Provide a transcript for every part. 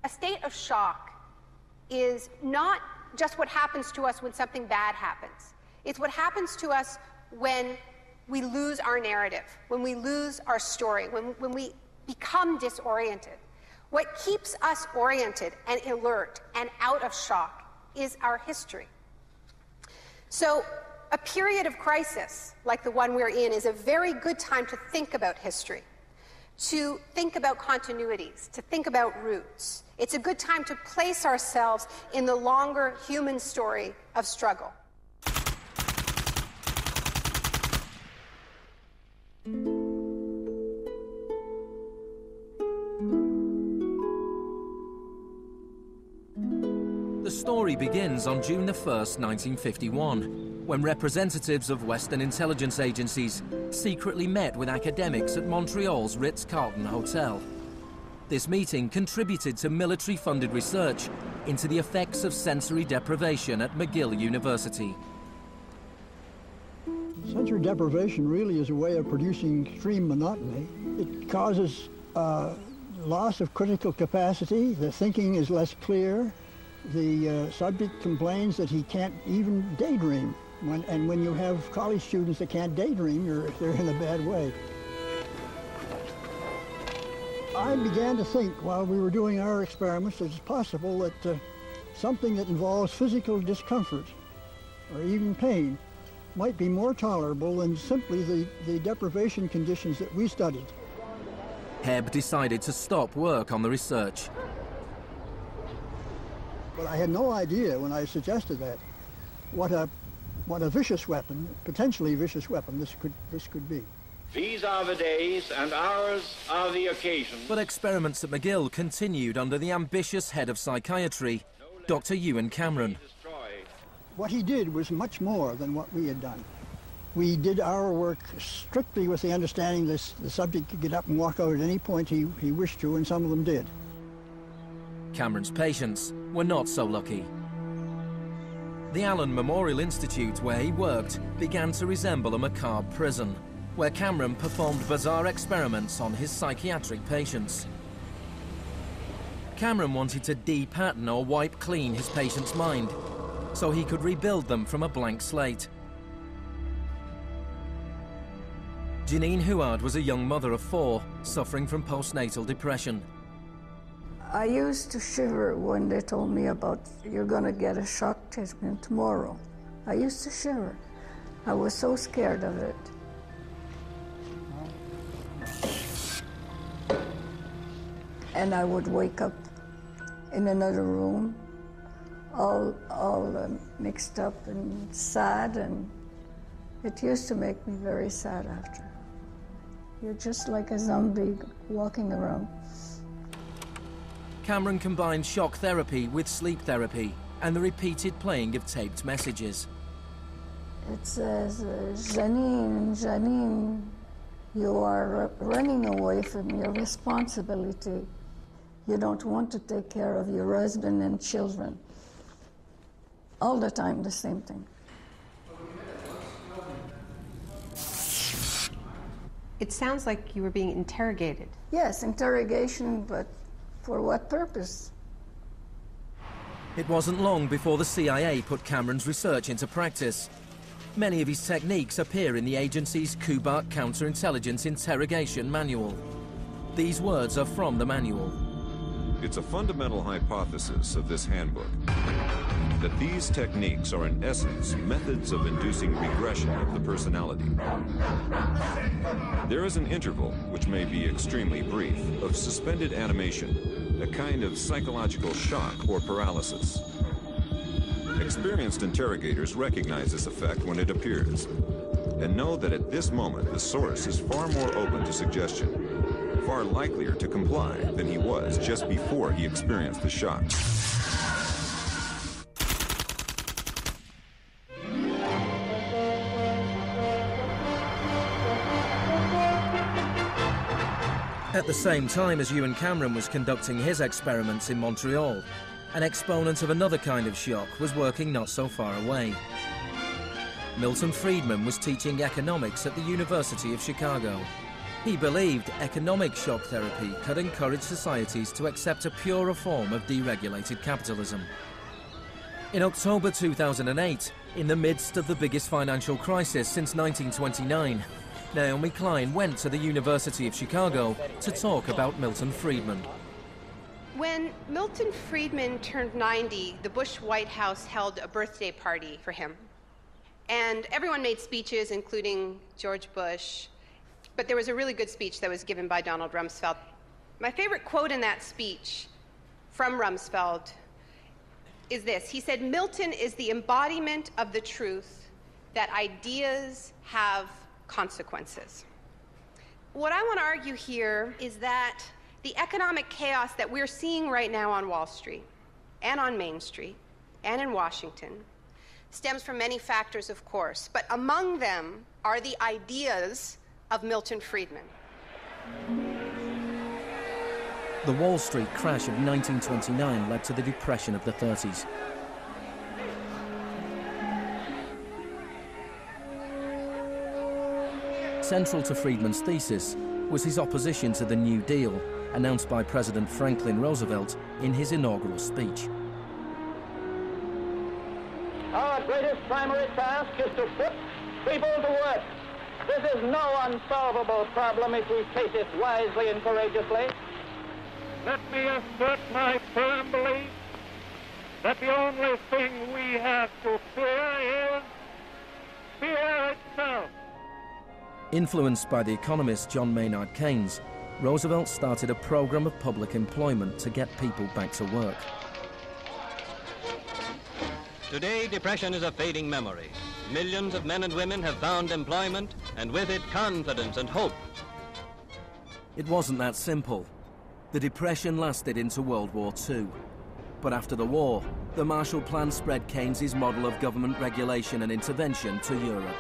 A state of shock is not just what happens to us when something bad happens. It's what happens to us when we lose our narrative, when we lose our story, when we become disoriented. What keeps us oriented and alert and out of shock is our history. So a period of crisis like the one we're in is a very good time to think about history, to think about continuities, to think about roots. It's a good time to place ourselves in the longer human story of struggle. The story begins on June the 1st, 1951, when representatives of Western intelligence agencies secretly met with academics at Montreal's Ritz-Carlton Hotel. This meeting contributed to military-funded research into the effects of sensory deprivation at McGill University. Sensory deprivation really is a way of producing extreme monotony. It causes loss of critical capacity. The thinking is less clear. The subject complains that he can't even daydream. When you have college students that can't daydream, they're in a bad way. I began to think while we were doing our experiments that it's possible that something that involves physical discomfort or even pain might be more tolerable than simply the deprivation conditions that we studied. Hebb decided to stop work on the research. But I had no idea when I suggested that what a vicious weapon, potentially vicious weapon, this could be. These are the days and hours are the occasion. But experiments at McGill continued under the ambitious head of psychiatry, Dr. Ewan Cameron. What he did was much more than what we had done. We did our work strictly with the understanding that the subject could get up and walk out at any point he wished to, and some of them did. Cameron's patients were not so lucky. The Allen Memorial Institute, where he worked, began to resemble a macabre prison, where Cameron performed bizarre experiments on his psychiatric patients. Cameron wanted to de-pattern or wipe clean his patient's mind, so he could rebuild them from a blank slate. Janine Huard was a young mother of 4, suffering from postnatal depression. I used to shiver when they told me about, you're going to get a shock treatment tomorrow. I used to shiver. I was so scared of it. And I would wake up in another room, all mixed up and sad, and it used to make me very sad after. You're just like a zombie walking around. Cameron combined shock therapy with sleep therapy and the repeated playing of taped messages. It says, Janine, Janine, you are running away from your responsibility. You don't want to take care of your husband and children. All the time, the same thing. It sounds like you were being interrogated. Yes, interrogation, but for what purpose? It wasn't long before the CIA put Cameron's research into practice. Many of his techniques appear in the agency's Kubark Counterintelligence Interrogation Manual. These words are from the manual. It's a fundamental hypothesis of this handbook that these techniques are in essence methods of inducing regression of the personality. There is an interval, which may be extremely brief, of suspended animation, a kind of psychological shock or paralysis. Experienced interrogators recognize this effect when it appears and know that at this moment the source is far more open to suggestion, far likelier to comply than he was just before he experienced the shock. At the same time as Ewan Cameron was conducting his experiments in Montreal, an exponent of another kind of shock was working not so far away. Millton Friedman was teaching economics at the University of Chicago. He believed economic shock therapy could encourage societies to accept a purer form of deregulated capitalism. In October 2008, in the midst of the biggest financial crisis since 1929, Naomi Klein went to the University of Chicago to talk about Millton Friedman. When Millton Friedman turned 90, the Bush White House held a birthday party for him. And everyone made speeches, including George Bush. But there was a really good speech that was given by Donald Rumsfeld. My favorite quote in that speech from Rumsfeld is this. He said, "Milton is the embodiment of the truth that ideas have consequences." What I want to argue here is that the economic chaos that we're seeing right now on Wall Street and on Main Street and in Washington stems from many factors, of course, but among them are the ideas of Millton Friedman. The Wall Street crash of 1929 led to the Depression of the 30s. Central to Friedman's thesis was his opposition to the New Deal, announced by President Franklin Roosevelt in his inaugural speech. Our greatest primary task is to put people to work. This is no unsolvable problem if we face it wisely and courageously. Let me assert my firm belief that the only thing we have to fear is fear itself. Influenced by the economist John Maynard Keynes, Roosevelt started a program of public employment to get people back to work. Today, depression is a fading memory. Millions of men and women have found employment, and with it, confidence and hope. It wasn't that simple. The Depression lasted into World War II. But after the war, the Marshall Plan spread Keynes's model of government regulation and intervention to Europe.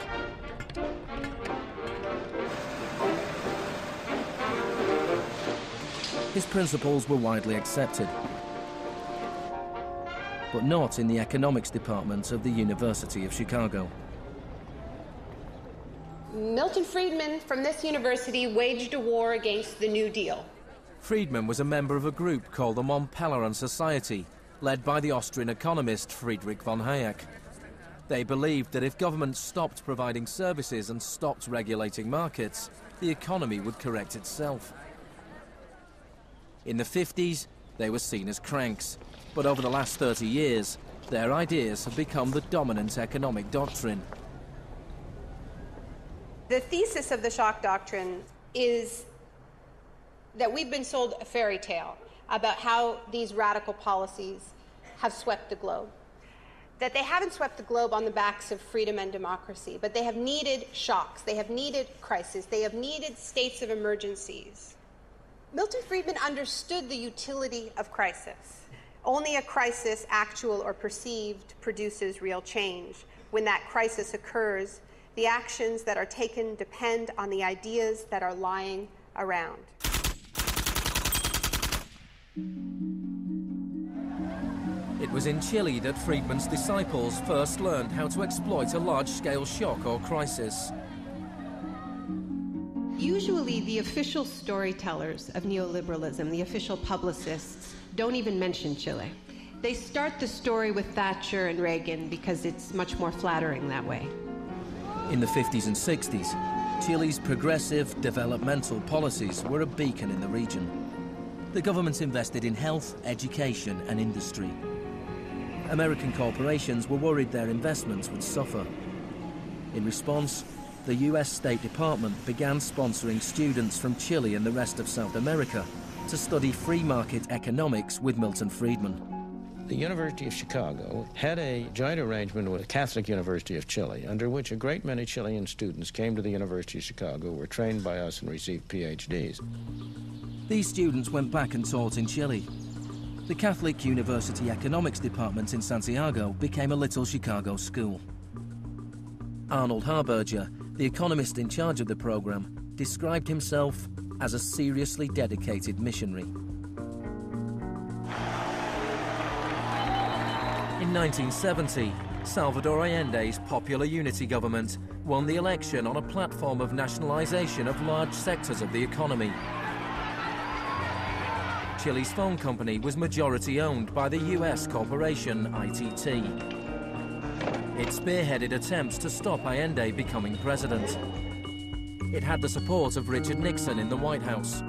His principles were widely accepted, but not in the economics department of the University of Chicago. Millton Friedman from this university waged a war against the New Deal. Friedman was a member of a group called the Montpellier Society, led by the Austrian economist Friedrich von Hayek. They believed that if governments stopped providing services and stopped regulating markets, the economy would correct itself. In the 50s, they were seen as cranks, but over the last 30 years, their ideas have become the dominant economic doctrine. The thesis of the shock doctrine is that we've been sold a fairy tale about how these radical policies have swept the globe. That they haven't swept the globe on the backs of freedom and democracy, but they have needed shocks, they have needed crises, they have needed states of emergencies. Milton Friedman understood the utility of crisis. Only a crisis, actual or perceived, produces real change. When that crisis occurs, the actions that are taken depend on the ideas that are lying around. It was in Chile that Friedman's disciples first learned how to exploit a large-scale shock or crisis. Usually the official storytellers of neoliberalism, the official publicists, don't even mention Chile. They start the story with Thatcher and Reagan because it's much more flattering that way. In the 50s and 60s, Chile's progressive developmental policies were a beacon in the region. The government invested in health, education and industry. American corporations were worried their investments would suffer. In response, the US State Department began sponsoring students from Chile and the rest of South America to study free market economics with Millton Friedman. The University of Chicago had a joint arrangement with the Catholic University of Chile, under which a great many Chilean students came to the University of Chicago, were trained by us and received PhDs. These students went back and taught in Chile. The Catholic University Economics Department in Santiago became a little Chicago school. Arnold Harberger, the economist in charge of the program, described himself as a seriously dedicated missionary. In 1970, Salvador Allende's Popular Unity government won the election on a platform of nationalization of large sectors of the economy. Chile's phone company was majority owned by the US corporation ITT. It spearheaded attempts to stop Allende becoming president. It had the support of Richard Nixon in the White House.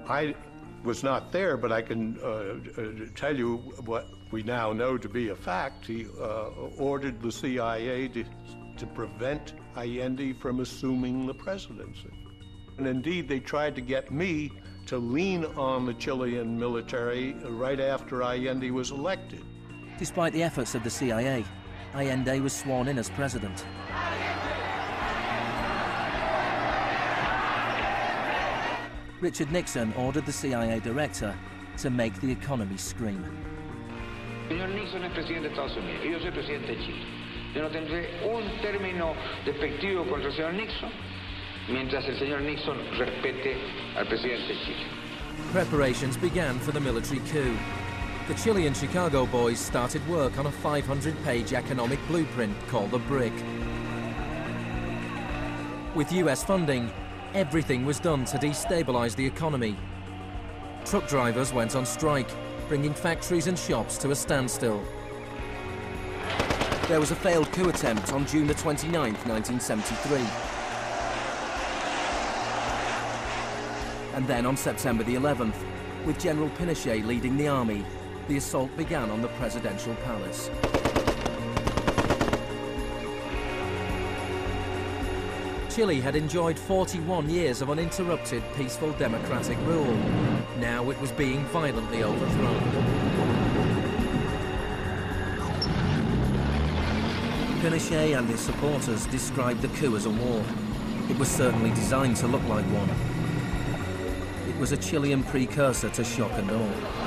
I was not there, but I can tell you what we now know to be a fact. He ordered the CIA to prevent Allende from assuming the presidency. And indeed, they tried to get me to lean on the Chilean military right after Allende was elected. Despite the efforts of the CIA, Allende was sworn in as president. Richard Nixon ordered the CIA director to make the economy scream. Señor Nixon es presidente de Estados Unidos y yo soy presidente de Chile. Yo no tendré un término despectivo contra el señor Nixon mientras el señor Nixon respete al presidente de Chile. Preparations began for the military coup. The Chilean Chicago boys started work on a 500-page economic blueprint called the BRIC. With US funding, everything was done to destabilize the economy. Truck drivers went on strike, bringing factories and shops to a standstill. There was a failed coup attempt on June the 29th, 1973. And then on September the 11th, with General Pinochet leading the army, the assault began on the presidential palace. Chile had enjoyed 41 years of uninterrupted, peaceful democratic rule. Now it was being violently overthrown. Pinochet and his supporters described the coup as a war. It was certainly designed to look like one. It was a Chilean precursor to shock and awe.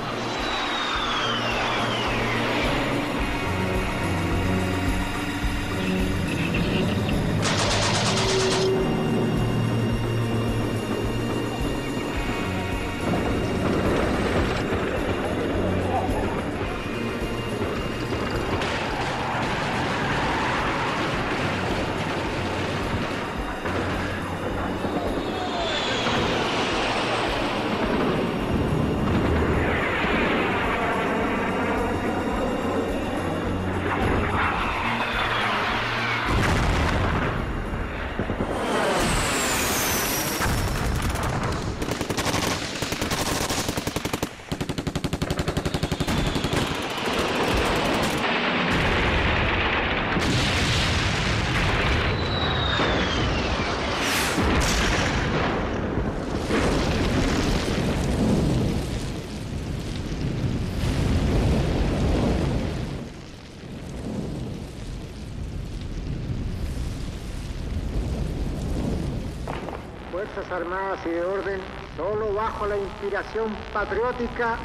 Fuerzas Armadas y de Orden, solo bajo la inspiración patriótica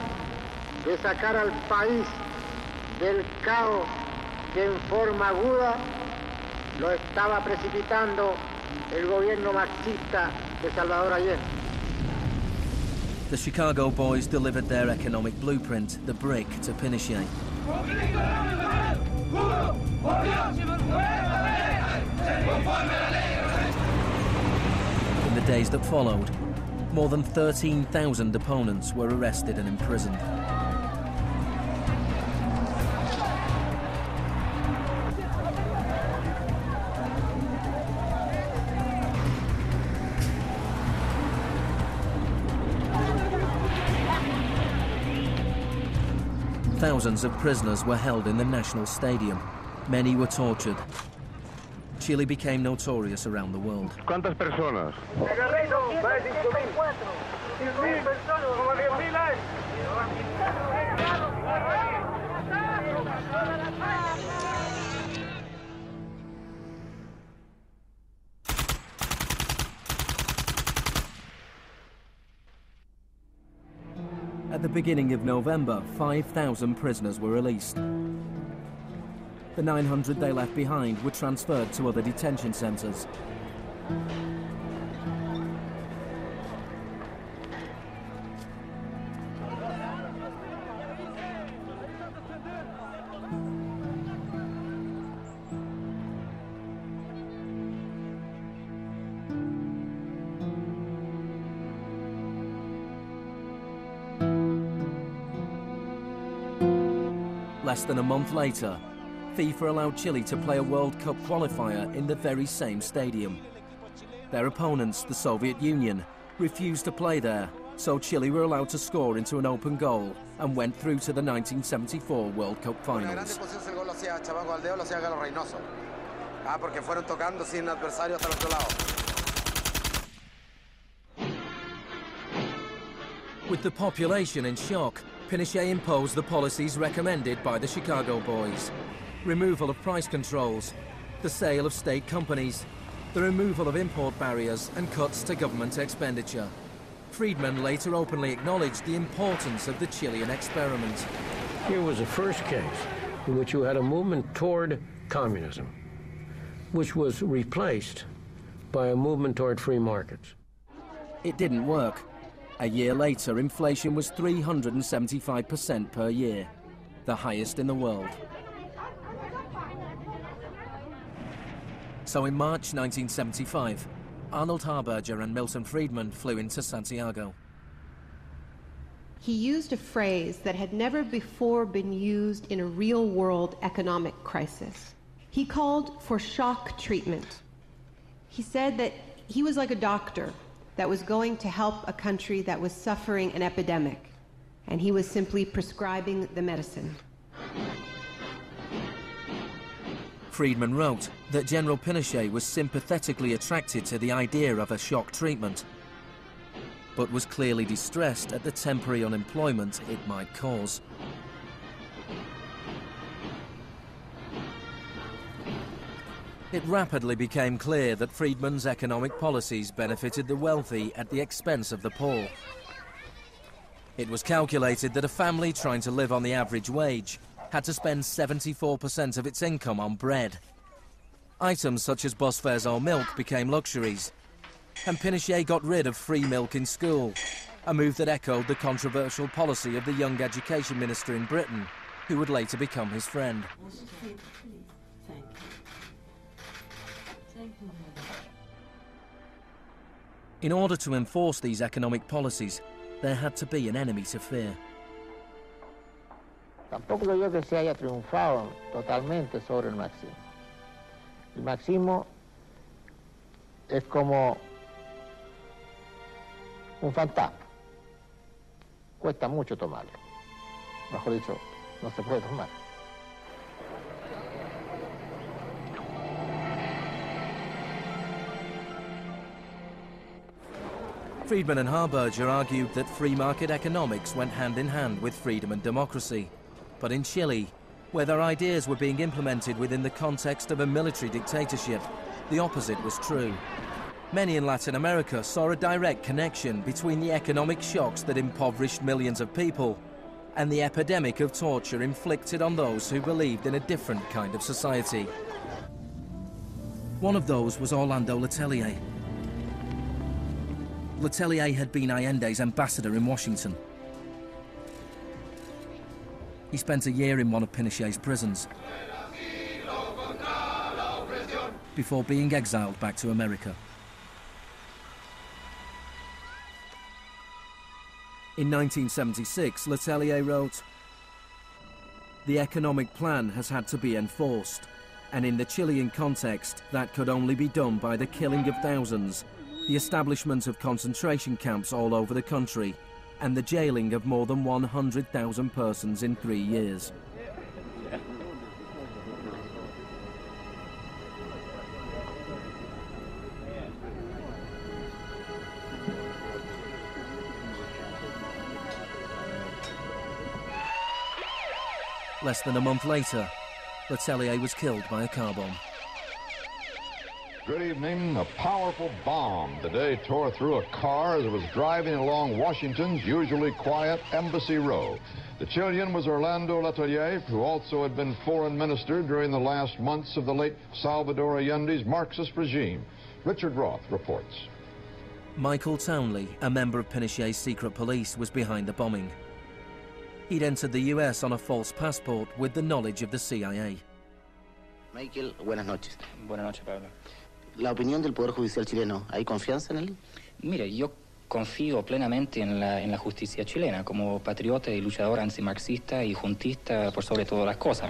de sacar al país del caos que en forma aguda lo estaba precipitando el gobierno marxista de Salvador Allende. The Chicago boys delivered their economic blueprint, the BRIC, to Pinochet. In the days that followed, more than 13,000 opponents were arrested and imprisoned. Thousands of prisoners were held in the National Stadium. Many were tortured. Chile became notorious around the world. ¿Cuántas personas? At the beginning of November, 5,000 prisoners were released. The 900 they left behind were transferred to other detention centers. Less than a month later, FIFA allowed Chile to play a World Cup qualifier in the very same stadium. Their opponents, the Soviet Union, refused to play there, so Chile were allowed to score into an open goal and went through to the 1974 World Cup finals. With the population in shock, Pinochet imposed the policies recommended by the Chicago Boys. Removal of price controls, the sale of state companies, the removal of import barriers and cuts to government expenditure. Friedman later openly acknowledged the importance of the Chilean experiment. Here was the first case in which you had a movement toward communism, which was replaced by a movement toward free markets. It didn't work. A year later, inflation was 375% per year, the highest in the world. So in March 1975, Arnold Harberger and Millton Friedman flew into Santiago. He used a phrase that had never before been used in a real-world economic crisis. He called for shock treatment. He said that he was like a doctor that was going to help a country that was suffering an epidemic, and he was simply prescribing the medicine. Friedman wrote that General Pinochet was sympathetically attracted to the idea of a shock treatment, but was clearly distressed at the temporary unemployment it might cause. It rapidly became clear that Friedman's economic policies benefited the wealthy at the expense of the poor. It was calculated that a family trying to live on the average wage had to spend 74% of its income on bread. Items such as bus fares or milk became luxuries, and Pinochet got rid of free milk in school, a move that echoed the controversial policy of the young education minister in Britain, who would later become his friend. In order to enforce these economic policies, there had to be an enemy to fear. Tampoco creo yo que se haya triunfado totalmente sobre el marxismo. El marxismo es como un fantasma. Cuesta mucho tomarlo. Mejor dicho, no se puede tomar. Friedman and Harberger argued that free market economics went hand in hand with freedom and democracy. But in Chile, where their ideas were being implemented within the context of a military dictatorship, the opposite was true. Many in Latin America saw a direct connection between the economic shocks that impoverished millions of people and the epidemic of torture inflicted on those who believed in a different kind of society. One of those was Orlando Letelier. Letelier had been Allende's ambassador in Washington. He spent a year in one of Pinochet's prisons before being exiled back to America. In 1976, Letelier wrote, "The economic plan has had to be enforced, and in the Chilean context, that could only be done by the killing of thousands, the establishment of concentration camps all over the country, and the jailing of more than 100,000 persons in 3 years." Less than a month later, Letelier was killed by a car bomb. Good evening. A powerful bomb today tore through a car as it was driving along Washington's usually quiet Embassy Row. The Chilean was Orlando Letelier, who also had been foreign minister during the last months of the late Salvador Allende's Marxist regime. Richard Roth reports. Michael Townley, a member of Pinochet's secret police, was behind the bombing. He'd entered the US on a false passport with the knowledge of the CIA. Michael, buenas noches. Buenas noches, Pablo. La opinión del Poder Judicial chileno, ¿hay confianza en él? Mire, yo confío plenamente en la justicia chilena como patriota y luchador antimarxista y juntista por sobre todas las cosas.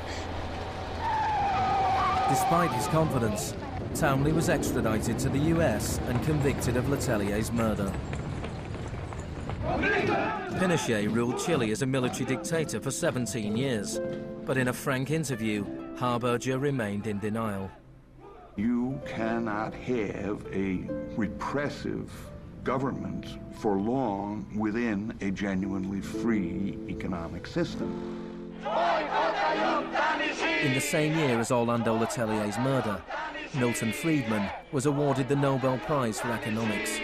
Despite his confidence, Townley was extradited to the US and convicted of Letelier's murder. Pinochet ruled Chile as a military dictator for 17 years, but in a frank interview, Harberger remained in denial. You cannot have a repressive government for long within a genuinely free economic system. In the same year as Orlando Letelier's murder, Millton Friedman was awarded the Nobel Prize for Economics.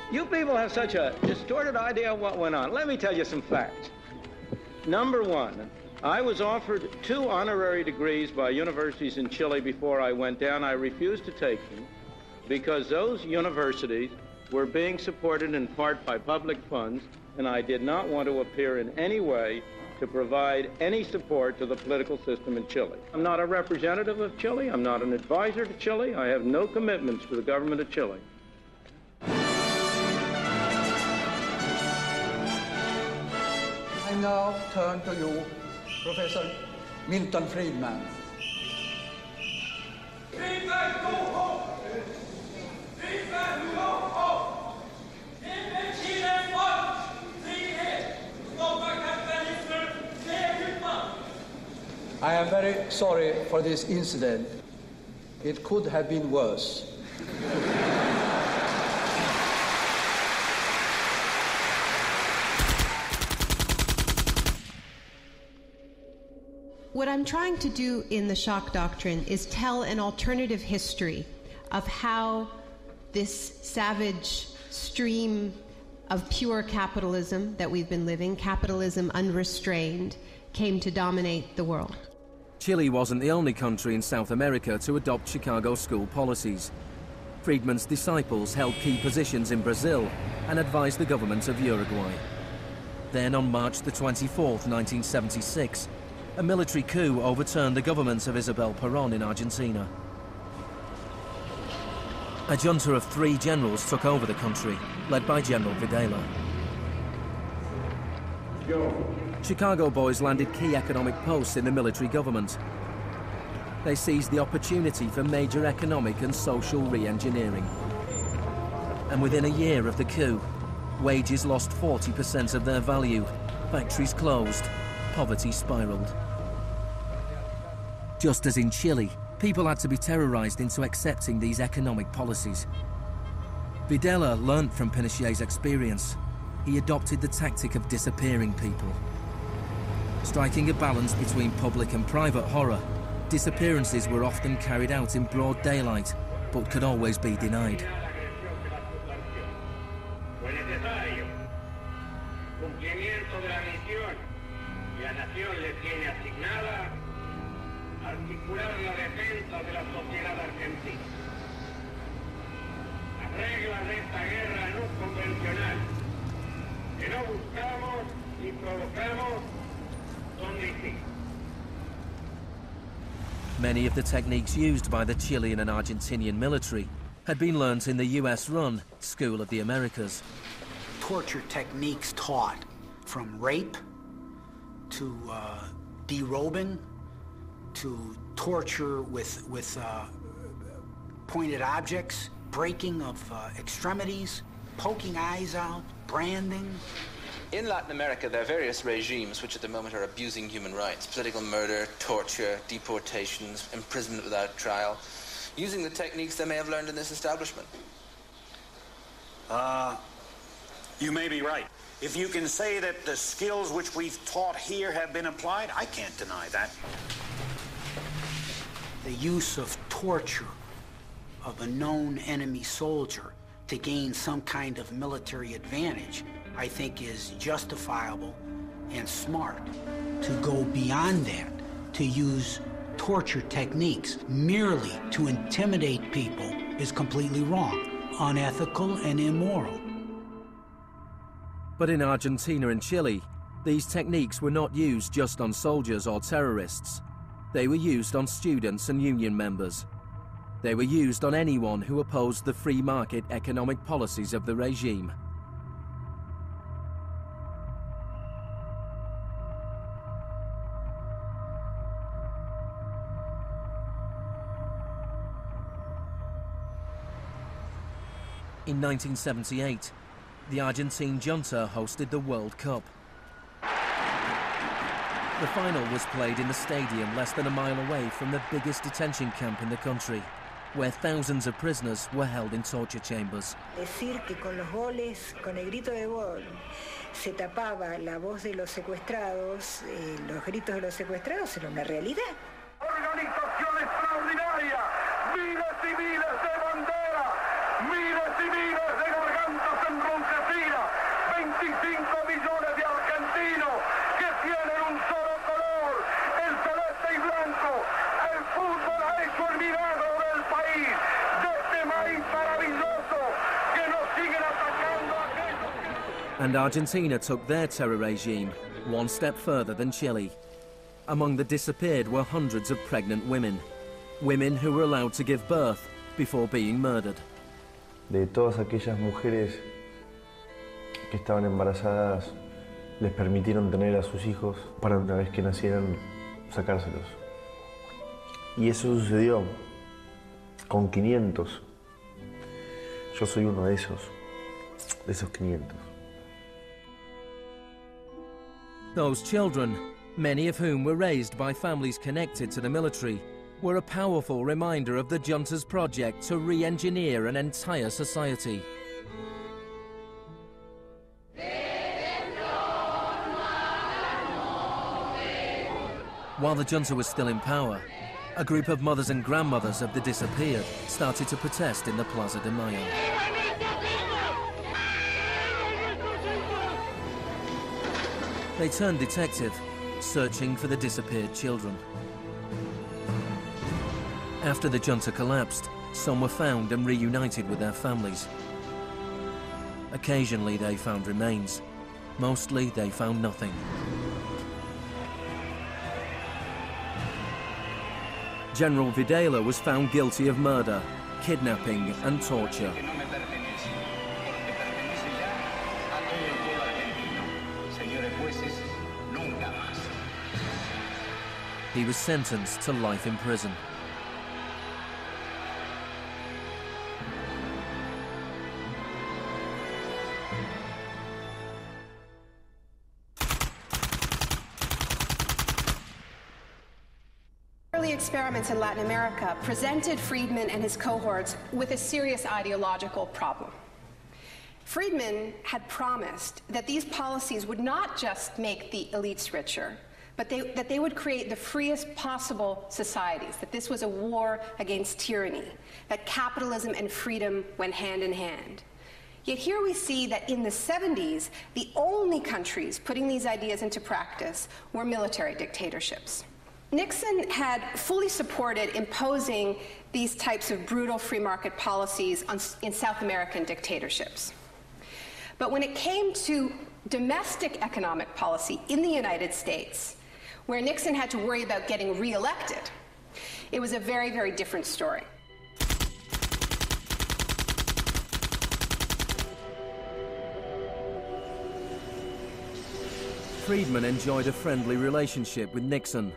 You people have such a distorted idea of what went on. Let me tell you some facts. Number one, I was offered 2 honorary degrees by universities in Chile before I went down. I refused to take them because those universities were being supported in part by public funds, and I did not want to appear in any way to provide any support to the political system in Chile. I'm not a representative of Chile. I'm not an advisor to Chile. I have no commitments to the government of Chile. I now turn to you, Professor Millton Friedman. I am very sorry for this incident. It could have been worse. What I'm trying to do in the shock doctrine is tell an alternative history of how this savage stream of pure capitalism that we've been living, capitalism unrestrained, came to dominate the world. Chile wasn't the only country in South America to adopt Chicago school policies. Friedman's disciples held key positions in Brazil and advised the government of Uruguay. Then on March the 24th, 1976, a military coup overturned the government of Isabel Perón in Argentina. A junta of 3 generals took over the country, led by General Videla. Chicago boys landed key economic posts in the military government. They seized the opportunity for major economic and social re-engineering. And within a year of the coup, wages lost 40% of their value, factories closed, poverty spiraled. Just as in Chile, people had to be terrorized into accepting these economic policies. Videla learnt from Pinochet's experience. He adopted the tactic of disappearing people. Striking a balance between public and private horror, disappearances were often carried out in broad daylight, but could always be denied. Many of the techniques used by the Chilean and Argentinian military had been learnt in the US-run School of the Americas. Torture techniques taught from rape to derobing to torture with pointed objects, breaking of extremities, poking eyes out, branding. In Latin America, there are various regimes which at the moment are abusing human rights. Political murder, torture, deportations, imprisonment without trial, using the techniques they may have learned in this establishment. You may be right. If you can say that the skills which we've taught here have been applied, I can't deny that. The use of torture of a known enemy soldier to gain some kind of military advantage, I think, is justifiable and smart. To go beyond that, to use torture techniques merely to intimidate people is completely wrong, unethical and immoral. But in Argentina and Chile, these techniques were not used just on soldiers or terrorists. They were used on students and union members. They were used on anyone who opposed the free market economic policies of the regime. In 1978, the Argentine junta hosted the World Cup. The final was played in the stadium less than a mile away from the biggest detention camp in the country, where thousands of prisoners were held in torture chambers. Decir que con los goles, con el grito de gol, se tapaba la voz de los secuestrados, los gritos de los secuestrados era una realidad. Organización extraordinaria, miles y miles de banderas, miles y miles de gargantas enronquecidas, 25 millones de argentinos que tienen un solo color, el celeste y blanco. El fútbol ha hecho el milagro del país, de este maíz maravilloso que nos siguen atacando a aquellos que... And Argentina took their terror regime one step further than Chile. Among the disappeared were hundreds of pregnant women, women who were allowed to give birth before being murdered. De todas aquellas mujeres que estaban embarazadas, les permitieron tener a sus hijos para una vez que nacieran sacárselos. Y eso sucedió con 500. Yo soy uno de esos 500. Those children, many of whom were raised by families connected to the military, were a powerful reminder of the junta's project to re-engineer an entire society. While the junta was still in power, a group of mothers and grandmothers of the disappeared started to protest in the Plaza de Mayo. They turned detective, searching for the disappeared children. After the junta collapsed, some were found and reunited with their families. Occasionally they found remains. Mostly they found nothing. General Videla was found guilty of murder, kidnapping and torture. He was sentenced to life in prison. Early experiments in Latin America presented Friedman and his cohorts with a serious ideological problem. Friedman had promised that these policies would not just make the elites richer, but that they would create the freest possible societies, that this was a war against tyranny, that capitalism and freedom went hand in hand. Yet here we see that in the 70s, the only countries putting these ideas into practice were military dictatorships. Nixon had fully supported imposing these types of brutal free market policies in South American dictatorships. But when it came to domestic economic policy in the United States, where Nixon had to worry about getting reelected, it was a very, very different story. Friedman enjoyed a friendly relationship with Nixon.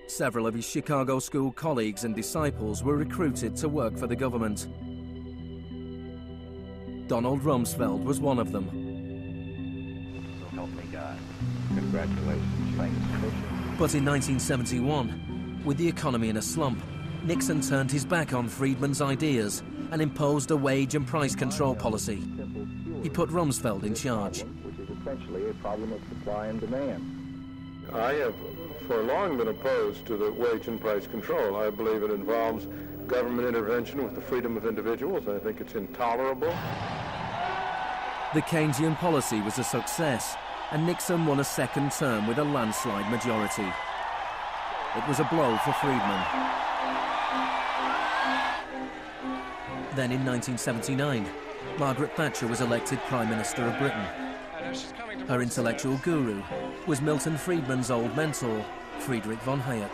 Several of his Chicago school colleagues and disciples were recruited to work for the government. Donald Rumsfeld was one of them. So help me God. Congratulations. Thanks. But in 1971, with the economy in a slump, Nixon turned his back on Friedman's ideas and imposed a wage and price control policy. He put Rumsfeld in charge. Which is essentially a problem of supply and demand. I have for long been opposed to the wage and price control. I believe it involves government intervention with the freedom of individuals. I think it's intolerable. The Keynesian policy was a success, and Nixon won a second term with a landslide majority. It was a blow for Friedman. Then in 1979, Margaret Thatcher was elected Prime Minister of Britain. Her intellectual guru was Milton Friedman's old mentor, Friedrich von Hayek.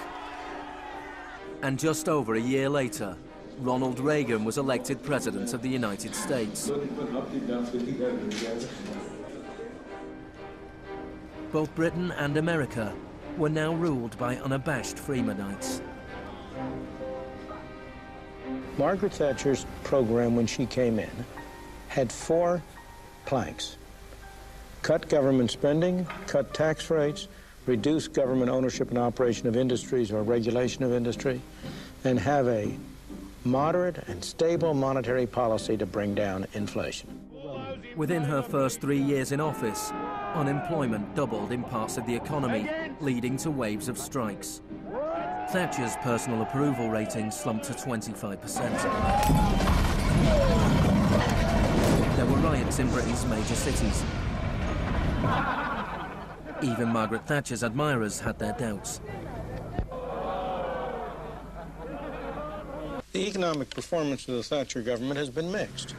And just over a year later, Ronald Reagan was elected President of the United States. Both Britain and America were now ruled by unabashed Freemanites. Margaret Thatcher's program when she came in had 4 planks. Cut government spending, cut tax rates, reduce government ownership and operation of industries or regulation of industry, and have a moderate and stable monetary policy to bring down inflation. Within her first 3 years in office, unemployment doubled in parts of the economy, leading to waves of strikes. Thatcher's personal approval rating slumped to 25%. There were riots in Britain's major cities. Even Margaret Thatcher's admirers had their doubts. The economic performance of the Thatcher government has been mixed.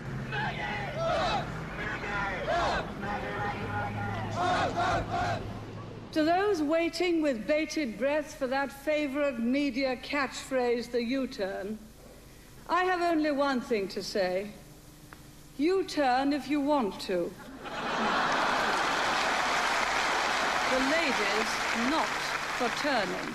To those waiting with bated breath for that favorite media catchphrase, the U-turn, I have only one thing to say. U-turn if you want to. The ladies not for turning.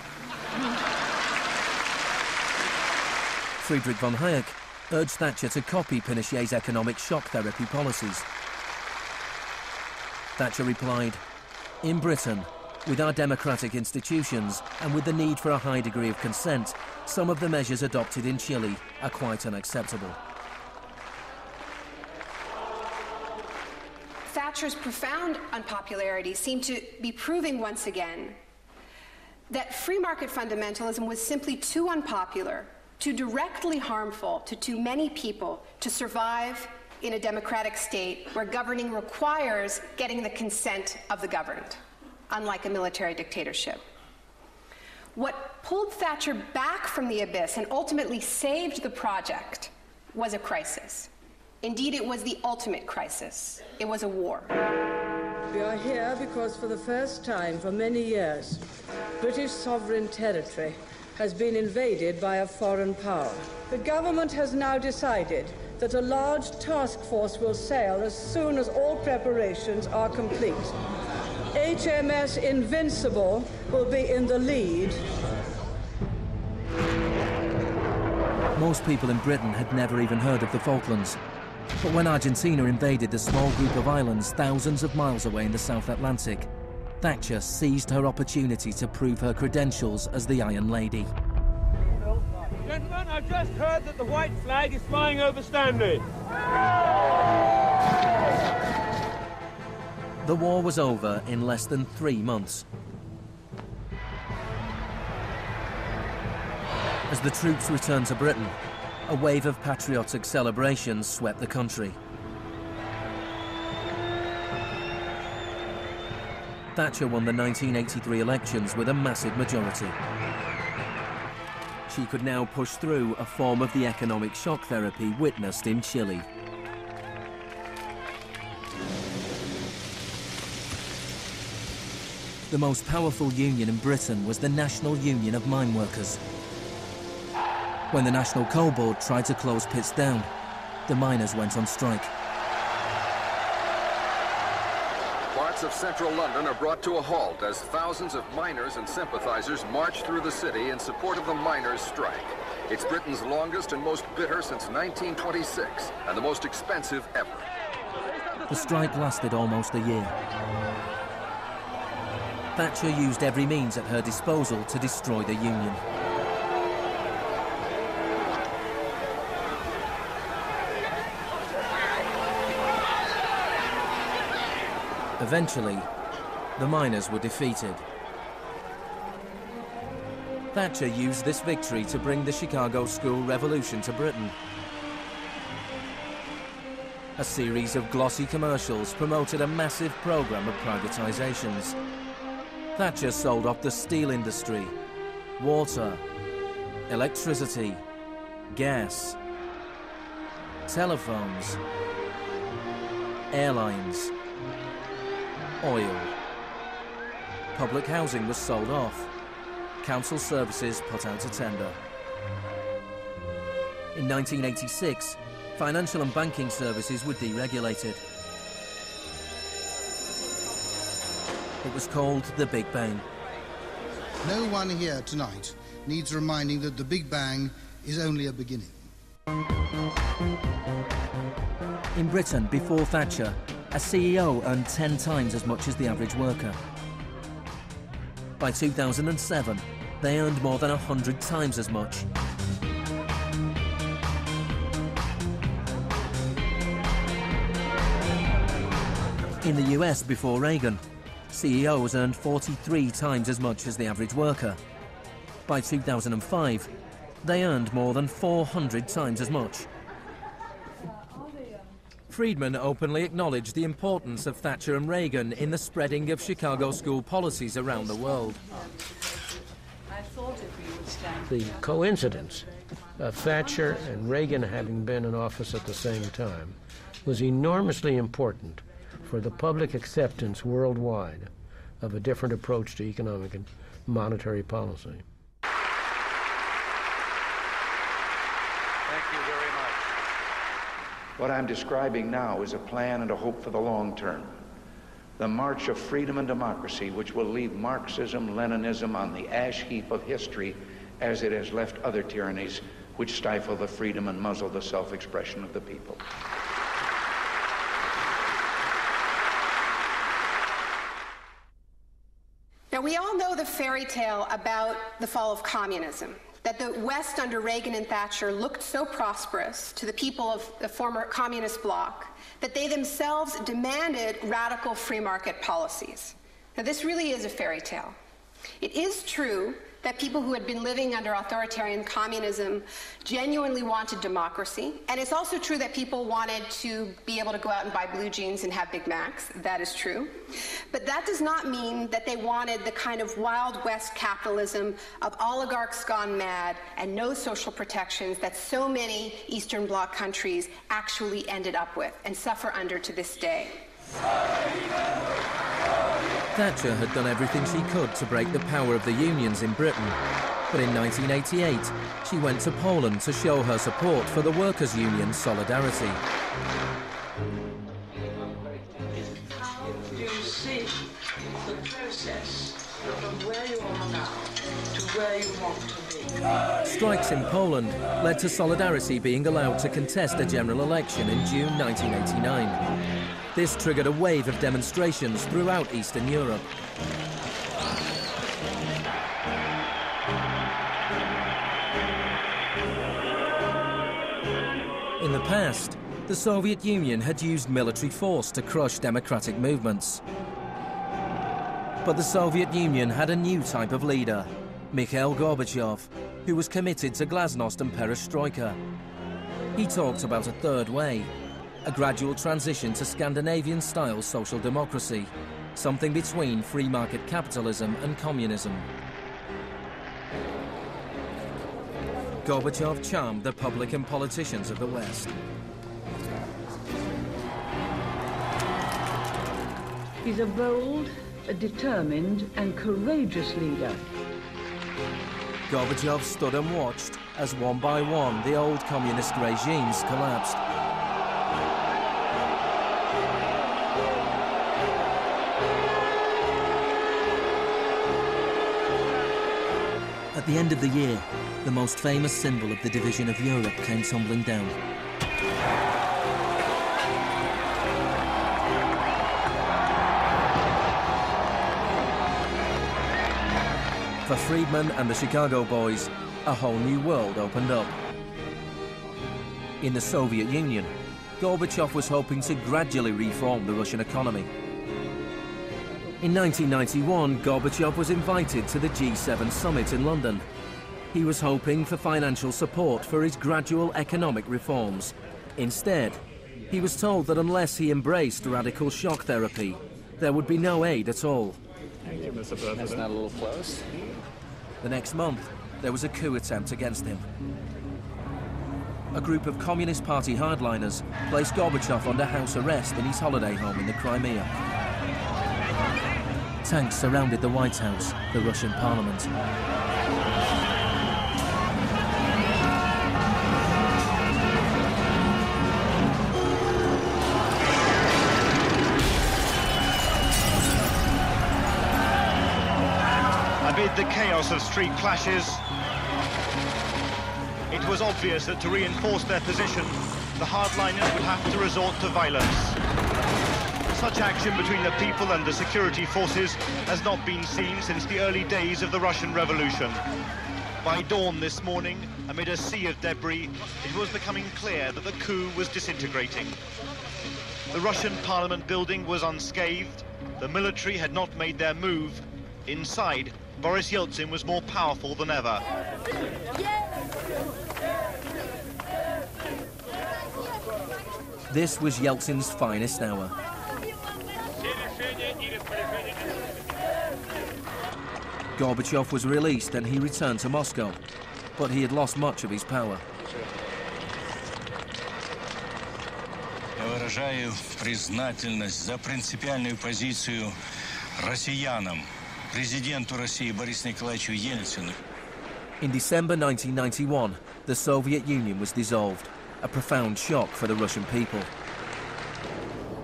Friedrich von Hayek urged Thatcher to copy Pinochet's economic shock therapy policies. Thatcher replied, "In Britain, with our democratic institutions and with the need for a high degree of consent, some of the measures adopted in Chile are quite unacceptable." Thatcher's profound unpopularity seemed to be proving once again that free market fundamentalism was simply too unpopular, too directly harmful to too many people to survive in a democratic state where governing requires getting the consent of the governed, unlike a military dictatorship. What pulled Thatcher back from the abyss and ultimately saved the project was a crisis. Indeed, it was the ultimate crisis. It was a war. We are here because for the first time for many years, British sovereign territory has been invaded by a foreign power. The government has now decided that a large task force will sail as soon as all preparations are complete. HMS Invincible will be in the lead. Most people in Britain had never even heard of the Falklands. But when Argentina invaded the small group of islands thousands of miles away in the South Atlantic, Thatcher seized her opportunity to prove her credentials as the Iron Lady. Gentlemen, I've just heard that the white flag is flying over Stanley. The war was over in less than 3 months. As the troops returned to Britain, a wave of patriotic celebrations swept the country. Thatcher won the 1983 elections with a massive majority. She could now push through a form of the economic shock therapy witnessed in Chile. The most powerful union in Britain was the National Union of Mine Workers. When the National Coal Board tried to close pits down, the miners went on strike. Parts of central London are brought to a halt as thousands of miners and sympathizers march through the city in support of the miners' strike. It's Britain's longest and most bitter since 1926, and the most expensive ever. The strike lasted almost a year. Thatcher used every means at her disposal to destroy the union. Eventually, the miners were defeated. Thatcher used this victory to bring the Chicago school revolution to Britain. A series of glossy commercials promoted a massive program of privatizations. Thatcher sold off the steel industry, water, electricity, gas, telephones, airlines, oil. Public housing was sold off. Council services put out to tender. In 1986, financial and banking services were deregulated. It was called the Big Bang. No one here tonight needs reminding that the Big Bang is only a beginning. In Britain, before Thatcher, a CEO earned 10 times as much as the average worker. By 2007, they earned more than 100 times as much. In the US, before Reagan, CEOs earned 43 times as much as the average worker. By 2005, they earned more than 400 times as much. Friedman openly acknowledged the importance of Thatcher and Reagan in the spreading of Chicago school policies around the world. The coincidence of Thatcher and Reagan having been in office at the same time was enormously important for the public acceptance worldwide of a different approach to economic and monetary policy. Thank you very much. What I'm describing now is a plan and a hope for the long term. The march of freedom and democracy, which will leave Marxism, Leninism on the ash heap of history as it has left other tyrannies which stifle the freedom and muzzle the self-expression of the people. Now, we all know the fairy tale about the fall of communism, that the West under Reagan and Thatcher looked so prosperous to the people of the former communist bloc that they themselves demanded radical free market policies. Now, this really is a fairy tale. It is true that people who had been living under authoritarian communism genuinely wanted democracy, and it's also true that people wanted to be able to go out and buy blue jeans and have Big Macs. That is true. But that does not mean that they wanted the kind of Wild West capitalism of oligarchs gone mad and no social protections that so many Eastern Bloc countries actually ended up with and suffer under to this day. Thatcher had done everything she could to break the power of the unions in Britain. But in 1988, she went to Poland to show her support for the workers' union Solidarity. How do you see the process from where you are now to where you want to be? Strikes in Poland led to Solidarity being allowed to contest a general election in June 1989. This triggered a wave of demonstrations throughout Eastern Europe. In the past, the Soviet Union had used military force to crush democratic movements. But the Soviet Union had a new type of leader, Mikhail Gorbachev, who was committed to glasnost and perestroika. He talked about a third way, a gradual transition to Scandinavian-style social democracy, something between free market capitalism and communism. Gorbachev charmed the public and politicians of the West. He's a bold, a determined and courageous leader. Gorbachev stood and watched as one by one the old communist regimes collapsed. At the end of the year, the most famous symbol of the division of Europe came tumbling down. For Friedman and the Chicago boys, a whole new world opened up. In the Soviet Union, Gorbachev was hoping to gradually reform the Russian economy. In 1991, Gorbachev was invited to the G7 summit in London. He was hoping for financial support for his gradual economic reforms. Instead, he was told that unless he embraced radical shock therapy, there would be no aid at all. Thank you, Mr. President. That's not a little close. The next month, there was a coup attempt against him. A group of Communist Party hardliners placed Gorbachev under house arrest in his holiday home in the Crimea. Tanks surrounded the White House, the Russian parliament. the chaos of street clashes, it was obvious that to reinforce their position, the hardliners would have to resort to violence. Such action between the people and the security forces has not been seen since the early days of the Russian Revolution. By dawn this morning, amid a sea of debris, it was becoming clear that the coup was disintegrating. The Russian parliament building was unscathed, the military had not made their move. Inside, Boris Yeltsin was more powerful than ever. This was Yeltsin's finest hour. Gorbachev was released and he returned to Moscow, but he had lost much of his power. Я выражаю признательность за принципиальную позицию россиянам, президенту России Борису Николаевичу Ельцину. In December 1991, the Soviet Union was dissolved, a profound shock for the Russian people.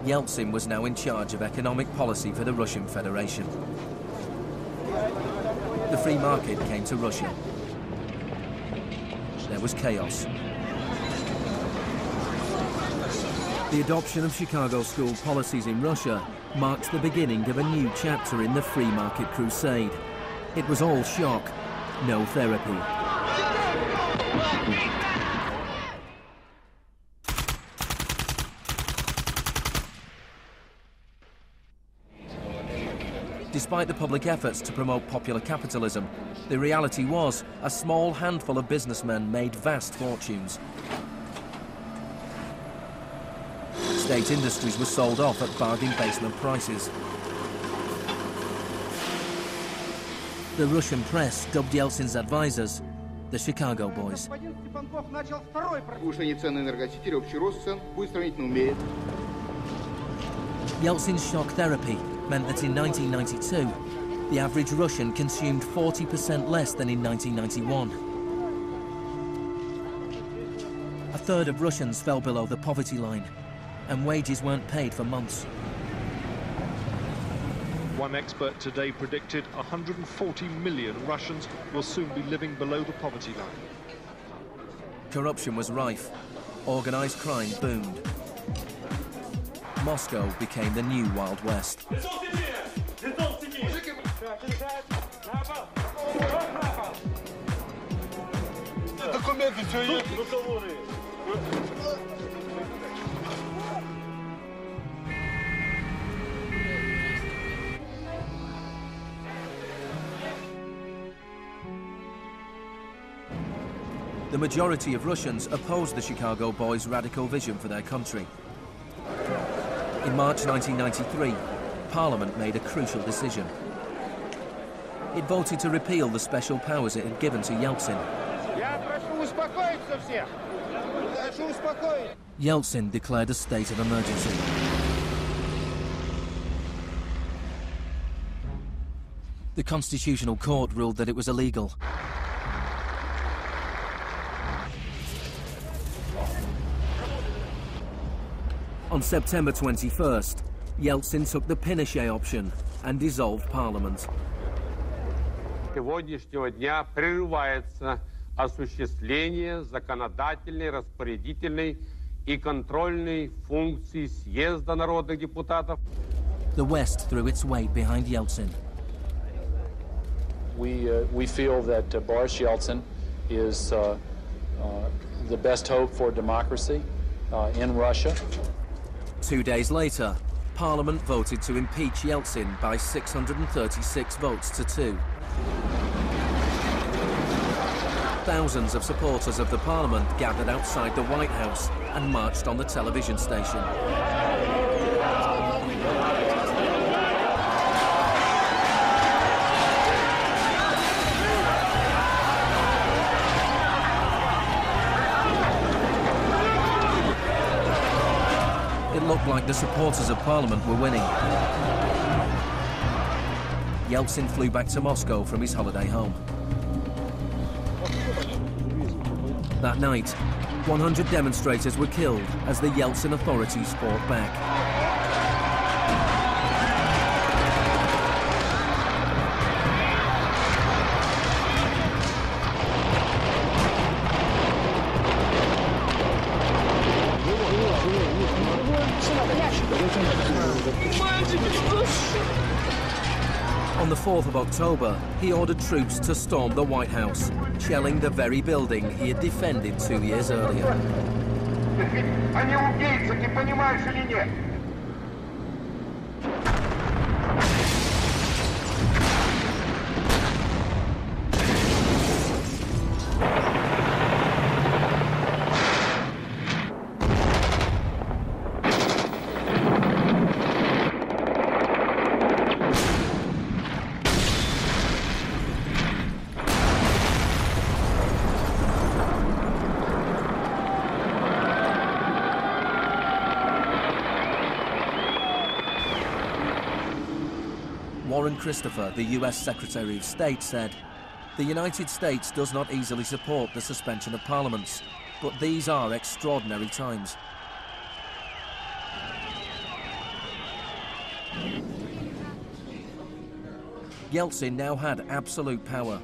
Yeltsin was now in charge of economic policy for the Russian Federation. The free market came to Russia. There was chaos. The adoption of Chicago school policies in Russia marked the beginning of a new chapter in the free market crusade. It was all shock, no therapy. Despite the public efforts to promote popular capitalism, the reality was a small handful of businessmen made vast fortunes. State industries were sold off at bargain basement prices. The Russian press dubbed Yeltsin's advisors the Chicago Boys. Yeltsin's shock therapy meant that in 1992, the average Russian consumed 40% less than in 1991. A third of Russians fell below the poverty line, and wages weren't paid for months. One expert today predicted 140 million Russians will soon be living below the poverty line. Corruption was rife. Organised crime boomed. Moscow became the new Wild West. The majority of Russians opposed the Chicago Boys' radical vision for their country. In March 1993, Parliament made a crucial decision. It voted to repeal the special powers it had given to Yeltsin. Yeltsin declared a state of emergency. The Constitutional Court ruled that it was illegal. On September 21st, Yeltsin took the Pinochet option and dissolved Parliament. Сегодняшнего дня прерывается осуществление законодательной, распорядительной и контрольной функций съезда народных депутатов. The West threw its weight behind Yeltsin. We feel that Boris Yeltsin is the best hope for democracy in Russia. 2 days later, Parliament voted to impeach Yeltsin by 636 votes to 2. Thousands of supporters of the Parliament gathered outside the White House and marched on the television station. It looked like the supporters of Parliament were winning. Yeltsin flew back to Moscow from his holiday home. That night, 100 demonstrators were killed as the Yeltsin authorities fought back. On the 4th of October, he ordered troops to storm the White House, shelling the very building he had defended 2 years earlier. Они убийцы, ты понимаешь или нет? Warren Christopher, the US Secretary of State, said, "The United States does not easily support the suspension of parliaments, but these are extraordinary times." Yeltsin now had absolute power.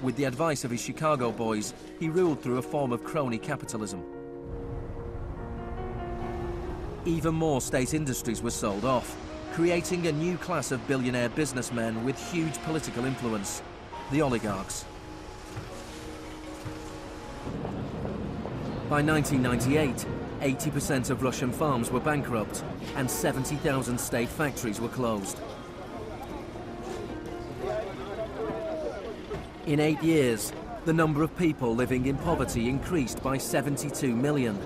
With the advice of his Chicago boys, he ruled through a form of crony capitalism. Even more state industries were sold off, creating a new class of billionaire businessmen with huge political influence, the oligarchs. By 1998, 80% of Russian farms were bankrupt and 70,000 state factories were closed. In 8 years, the number of people living in poverty increased by 72 million.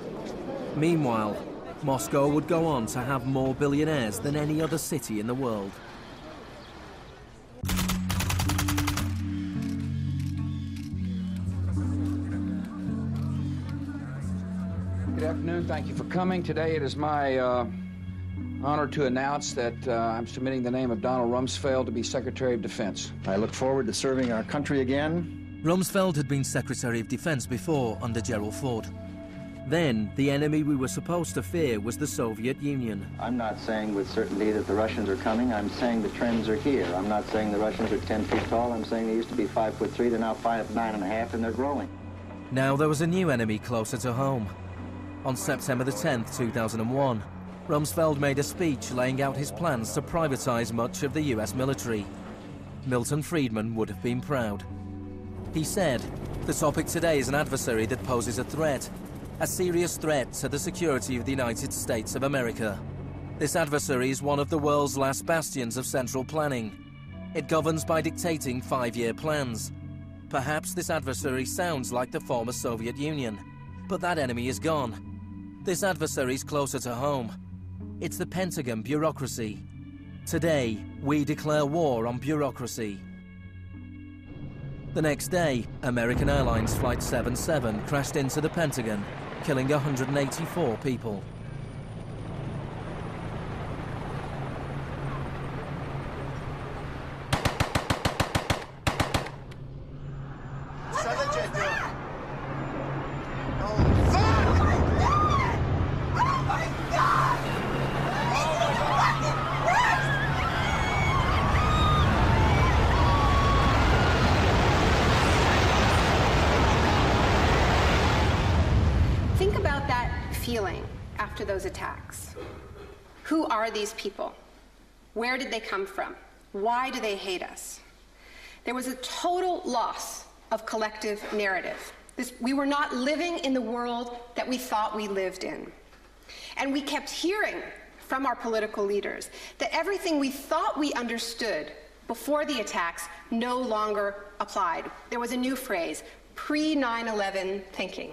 Meanwhile, Moscow would go on to have more billionaires than any other city in the world. Good afternoon. Thank you for coming. Today it is my honor to announce that I'm submitting the name of Donald Rumsfeld to be Secretary of Defense. I look forward to serving our country again. Rumsfeld had been Secretary of Defense before under Gerald Ford. Then, the enemy we were supposed to fear was the Soviet Union. I'm not saying with certainty that the Russians are coming. I'm saying the trends are here. I'm not saying the Russians are 10 feet tall. I'm saying they used to be 5'3", they're now 5'9½", and they're growing. Now there was a new enemy closer to home. On September the 10th, 2001, Rumsfeld made a speech laying out his plans to privatize much of the US military. Millton Friedman would have been proud. He said, "The topic today is an adversary that poses a threat. A serious threat to the security of the United States of America. This adversary is one of the world's last bastions of central planning. It governs by dictating 5-year plans. Perhaps this adversary sounds like the former Soviet Union, but that enemy is gone. This adversary is closer to home. It's the Pentagon bureaucracy. Today, we declare war on bureaucracy." The next day, American Airlines Flight 77 crashed into the Pentagon, killing 184 people. Think about that feeling after those attacks. Who are these people? Where did they come from? Why do they hate us? There was a total loss of collective narrative. We were not living in the world that we thought we lived in. And we kept hearing from our political leaders that everything we thought we understood before the attacks no longer applied. There was a new phrase, pre-9/11 thinking.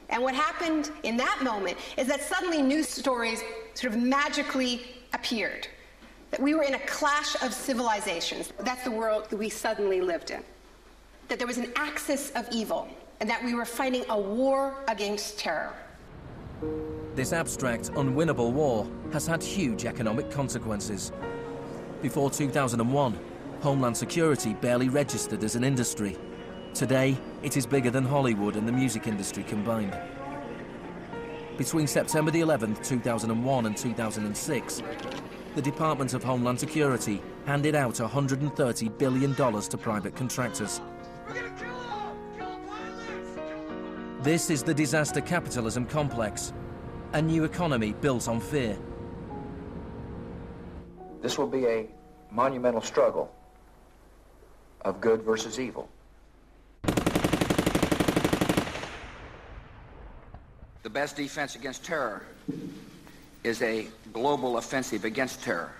And what happened in that moment is that suddenly news stories sort of magically appeared. That we were in a clash of civilizations. That's the world that we suddenly lived in. That there was an axis of evil, and that we were fighting a war against terror. This abstract, unwinnable war has had huge economic consequences. Before 2001, Homeland Security barely registered as an industry. Today, it is bigger than Hollywood and the music industry combined. Between September the 11th, 2001 and 2006, the Department of Homeland Security handed out $130 billion to private contractors. This is the disaster capitalism complex, a new economy built on fear. This will be a monumental struggle of good versus evil. The best defense against terror is a global offensive against terror,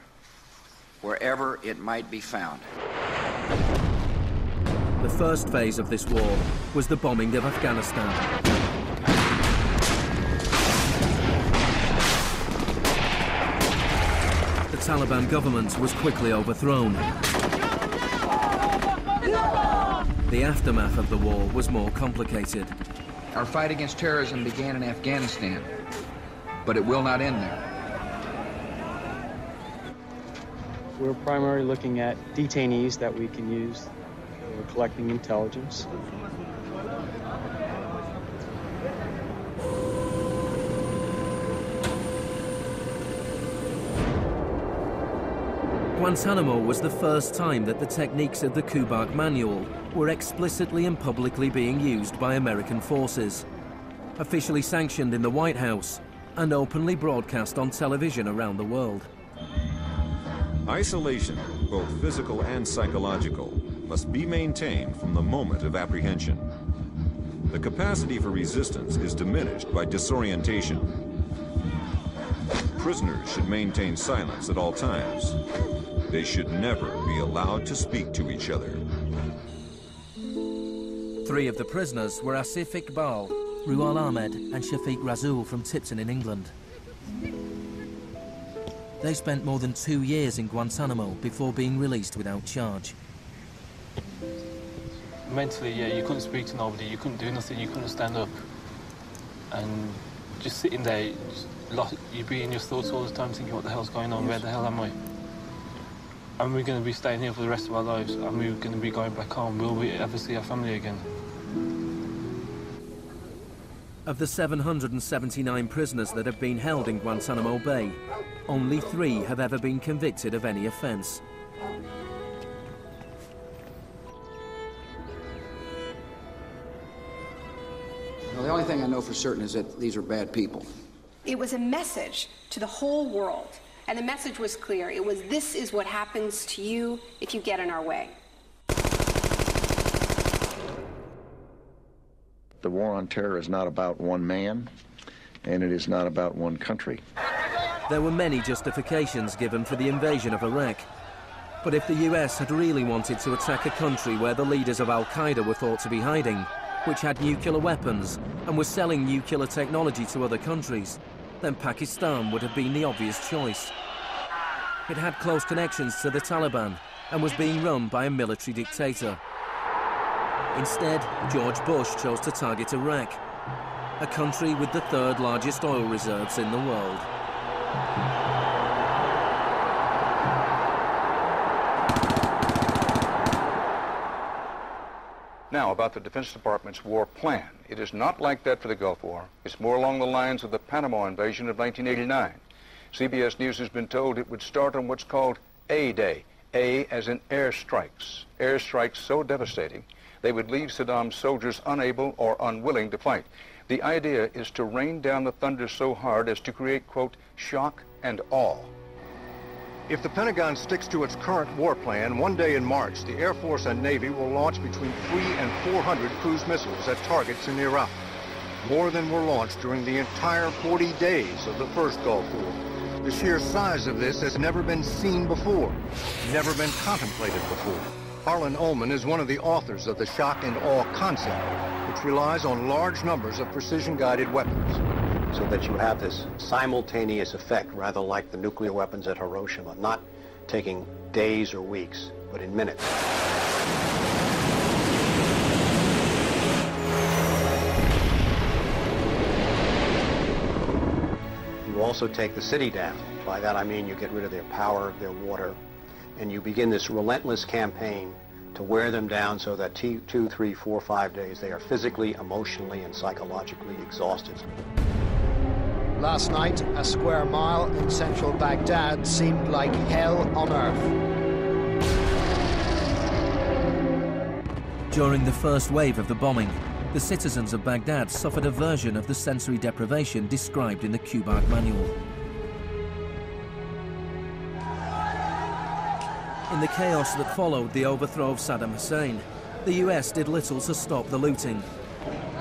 wherever it might be found. The first phase of this war was the bombing of Afghanistan. The Taliban government was quickly overthrown. The aftermath of the war was more complicated. Our fight against terrorism began in Afghanistan, but it will not end there. We're primarily looking at detainees that we can use. We're collecting intelligence. Guantanamo was the first time that the techniques of the Kubark Manual were explicitly and publicly being used by American forces, officially sanctioned in the White House and openly broadcast on television around the world. Isolation, both physical and psychological, must be maintained from the moment of apprehension. The capacity for resistance is diminished by disorientation. Prisoners should maintain silence at all times. They should never be allowed to speak to each other. 3 of the prisoners were Asif Iqbal, Ruhal Ahmed and Shafiq Rasool from Tipton in England. They spent more than 2 years in Guantanamo before being released without charge. Mentally, yeah, you couldn't speak to nobody, you couldn't do nothing, you couldn't stand up. And just sitting there, you'd be in your thoughts all the time thinking, what the hell's going on, where the hell am I? And we're going to be staying here for the rest of our lives, and we're going to be going back home. Will we ever see our family again? Of the 779 prisoners that have been held in Guantanamo Bay, only 3 have ever been convicted of any offence. Well, the only thing I know for certain is that these are bad people. It was a message to the whole world, and the message was clear. It was, this is what happens to you if you get in our way. The war on terror is not about one man, and it is not about one country. There were many justifications given for the invasion of Iraq. But if the US had really wanted to attack a country where the leaders of Al-Qaeda were thought to be hiding, which had nuclear weapons and was selling nuclear technology to other countries, then Pakistan would have been the obvious choice. It had close connections to the Taliban and was being run by a military dictator. Instead, George Bush chose to target Iraq, a country with the 3rd largest oil reserves in the world. Now, about the Defense Department's war plan. It is not like that for the Gulf War. It's more along the lines of the Panama invasion of 1989. CBS News has been told it would start on what's called A-Day. A as in airstrikes. Airstrikes so devastating, they would leave Saddam's soldiers unable or unwilling to fight. The idea is to rain down the thunder so hard as to create, quote, shock and awe. If the Pentagon sticks to its current war plan, one day in March, the Air Force and Navy will launch between 300 and 400 cruise missiles at targets in Iraq. More than were launched during the entire 40 days of the first Gulf War. The sheer size of this has never been seen before, never been contemplated before. Harlan Ullman is one of the authors of the shock and awe concept, which relies on large numbers of precision-guided weapons. So that you have this simultaneous effect, rather like the nuclear weapons at Hiroshima, not taking days or weeks, but in minutes. You also take the city down. By that I mean you get rid of their power, their water, and you begin this relentless campaign to wear them down so that 2, 3, 4, 5 days they are physically, emotionally, and psychologically exhausted. Last night, a square mile in central Baghdad seemed like hell on earth. During the first wave of the bombing, the citizens of Baghdad suffered a version of the sensory deprivation described in the Kubark Manual. In the chaos that followed the overthrow of Saddam Hussein, the US did little to stop the looting.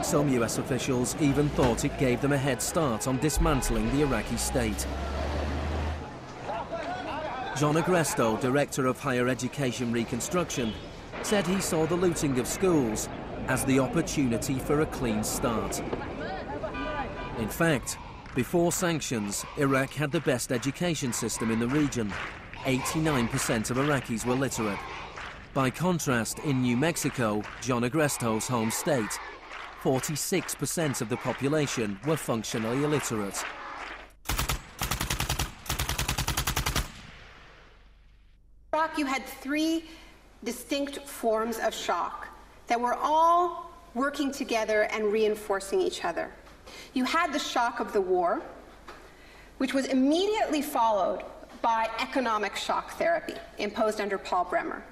Some US officials even thought it gave them a head start on dismantling the Iraqi state. John Agresto, Director of Higher Education Reconstruction, said he saw the looting of schools as the opportunity for a clean start. In fact, before sanctions, Iraq had the best education system in the region. 89% of Iraqis were literate. By contrast, in New Mexico, John Agresto's home state, 46% of the population were functionally illiterate. In Iraq, you had three distinct forms of shock that were all working together and reinforcing each other. You had the shock of the war, which was immediately followed by economic shock therapy imposed under Paul Bremer.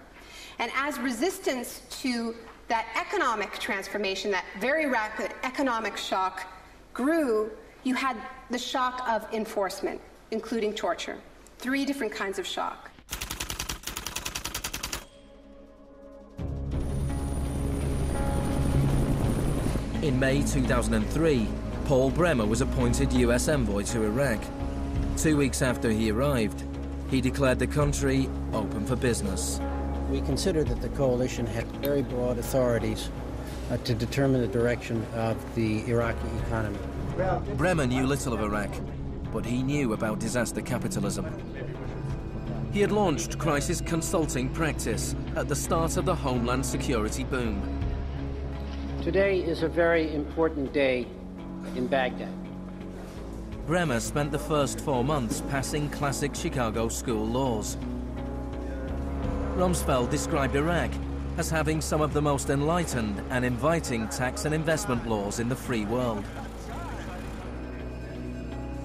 And as resistance to that economic transformation, that very rapid economic shock grew, you had the shock of enforcement, including torture. Three different kinds of shock. In May 2003, Paul Bremer was appointed US envoy to Iraq. 2 weeks after he arrived, he declared the country open for business. We considered that the coalition had very broad authorities to determine the direction of the Iraqi economy. Bremer knew little of Iraq, but he knew about disaster capitalism. He had launched crisis consulting practice at the start of the Homeland Security boom. Today is a very important day in Baghdad. Bremer spent the first 4 months passing classic Chicago school laws. Rumsfeld described Iraq as having some of the most enlightened and inviting tax and investment laws in the free world.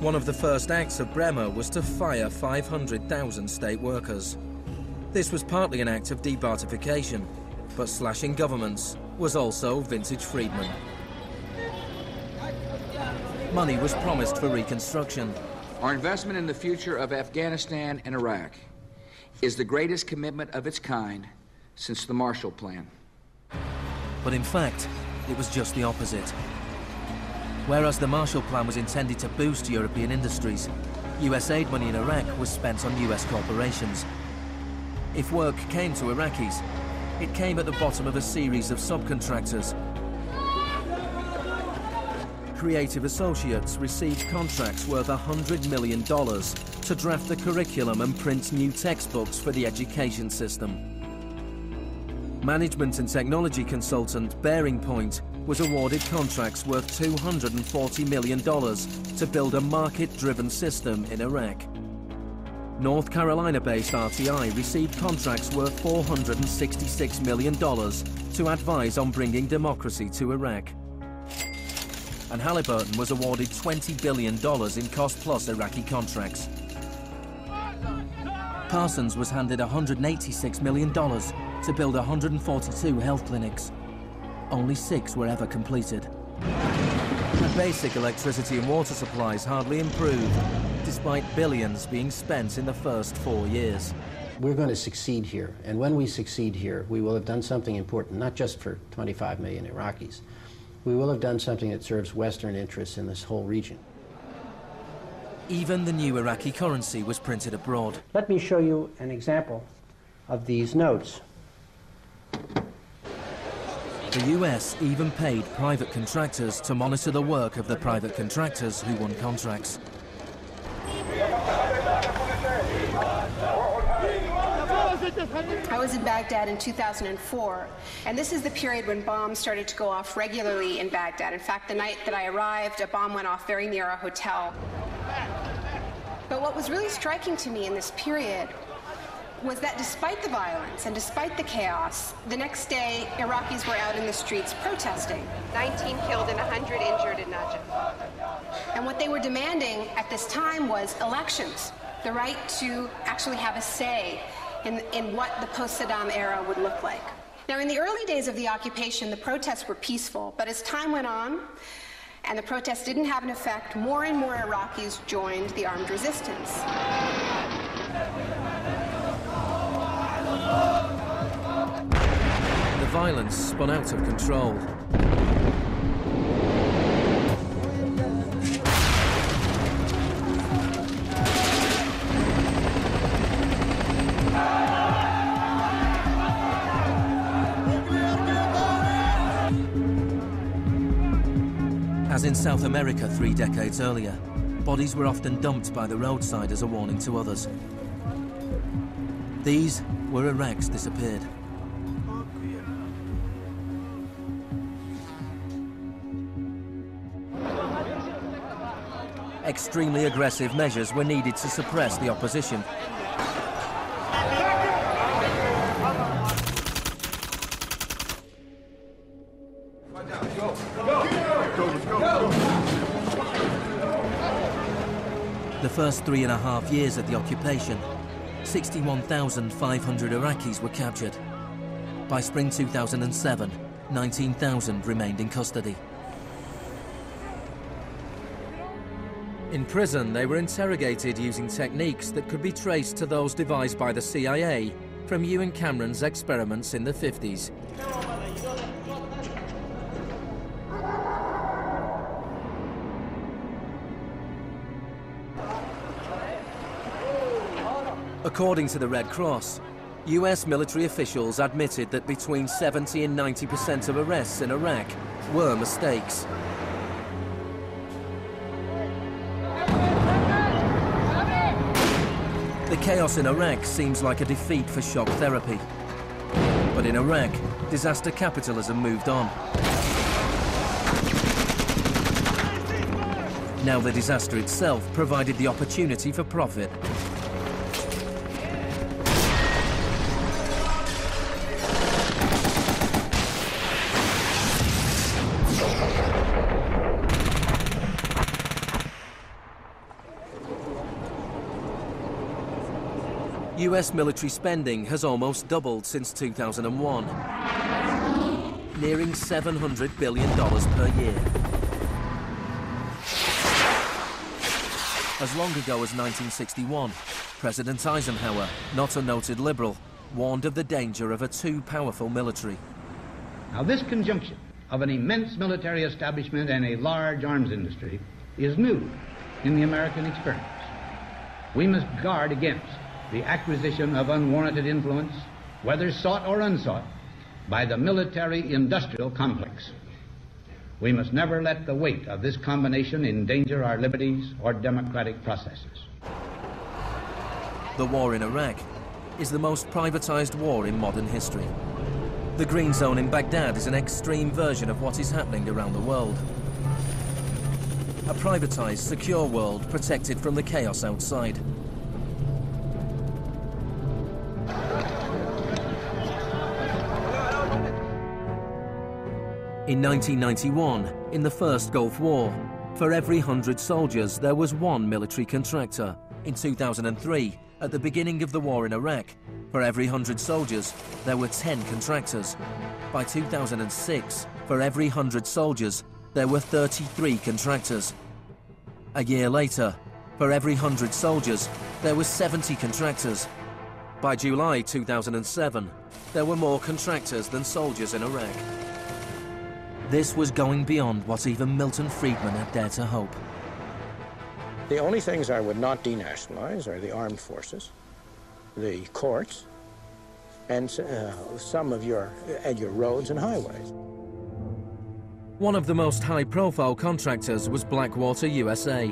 One of the first acts of Bremer was to fire 500,000 state workers. This was partly an act of debartification, but slashing governments was also vintage Friedman. Money was promised for reconstruction. Our investment in the future of Afghanistan and Iraq is the greatest commitment of its kind since the Marshall Plan. But in fact, it was just the opposite. Whereas the Marshall Plan was intended to boost European industries, US aid money in Iraq was spent on US corporations. If work came to Iraqis, it came at the bottom of a series of subcontractors. Creative associates received contracts worth $100 million to draft the curriculum and print new textbooks for the education system. Management and technology consultant Bearing Point was awarded contracts worth $240 million to build a market-driven system in Iraq. North Carolina-based RTI received contracts worth $466 million to advise on bringing democracy to Iraq. And Halliburton was awarded $20 billion in cost-plus Iraqi contracts. Parsons was handed $186 million to build 142 health clinics. Only 6 were ever completed. And basic electricity and water supplies hardly improved, despite billions being spent in the first 4 years. We're going to succeed here, and when we succeed here, we will have done something important, not just for 25 million Iraqis. We will have done something that serves Western interests in this whole region. Even the new Iraqi currency was printed abroad. Let me show you an example of these notes. The US even paid private contractors to monitor the work of the private contractors who won contracts. I was in Baghdad in 2004, and this is the period when bombs started to go off regularly in Baghdad. In fact, the night that I arrived, a bomb went off very near our hotel. But what was really striking to me in this period was that despite the violence and despite the chaos, the next day, Iraqis were out in the streets protesting. 19 killed and 100 injured in Najaf. And what they were demanding at this time was elections, the right to actually have a say in what the post-Saddam era would look like. Now, in the early days of the occupation, the protests were peaceful, but as time went on, and the protests didn't have an effect, more and more Iraqis joined the armed resistance. The violence spun out of control. As in South America 3 decades earlier, bodies were often dumped by the roadside as a warning to others. These were Iraq's disappeared. Extremely aggressive measures were needed to suppress the opposition. The first 3.5 years of the occupation, 61,500 Iraqis were captured. By spring 2007, 19,000 remained in custody. In prison, they were interrogated using techniques that could be traced to those devised by the CIA from Ewan Cameron's experiments in the 50s. According to the Red Cross, US military officials admitted that between 70 and 90% of arrests in Iraq were mistakes. The chaos in Iraq seems like a defeat for shock therapy. But in Iraq, disaster capitalism moved on. Now the disaster itself provided the opportunity for profit. US military spending has almost doubled since 2001, nearing $700 billion per year. As long ago as 1961, President Eisenhower, not a noted liberal, warned of the danger of a too powerful military. Now, this conjunction of an immense military establishment and a large arms industry is new in the American experience. We must guard against the acquisition of unwarranted influence, whether sought or unsought, by the military-industrial complex. We must never let the weight of this combination endanger our liberties or democratic processes. The war in Iraq is the most privatized war in modern history. The Green Zone in Baghdad is an extreme version of what is happening around the world. A privatized, secure world protected from the chaos outside. In 1991, in the First Gulf War, for every 100 soldiers, there was one military contractor. In 2003, at the beginning of the war in Iraq, for every 100 soldiers, there were 10 contractors. By 2006, for every 100 soldiers, there were 33 contractors. A year later, for every 100 soldiers, there were 70 contractors. By July 2007, there were more contractors than soldiers in Iraq. This was going beyond what even Millton Friedman had dared to hope. The only things I would not denationalize are the armed forces, the courts, and some of your roads and highways. One of the most high-profile contractors was Blackwater USA.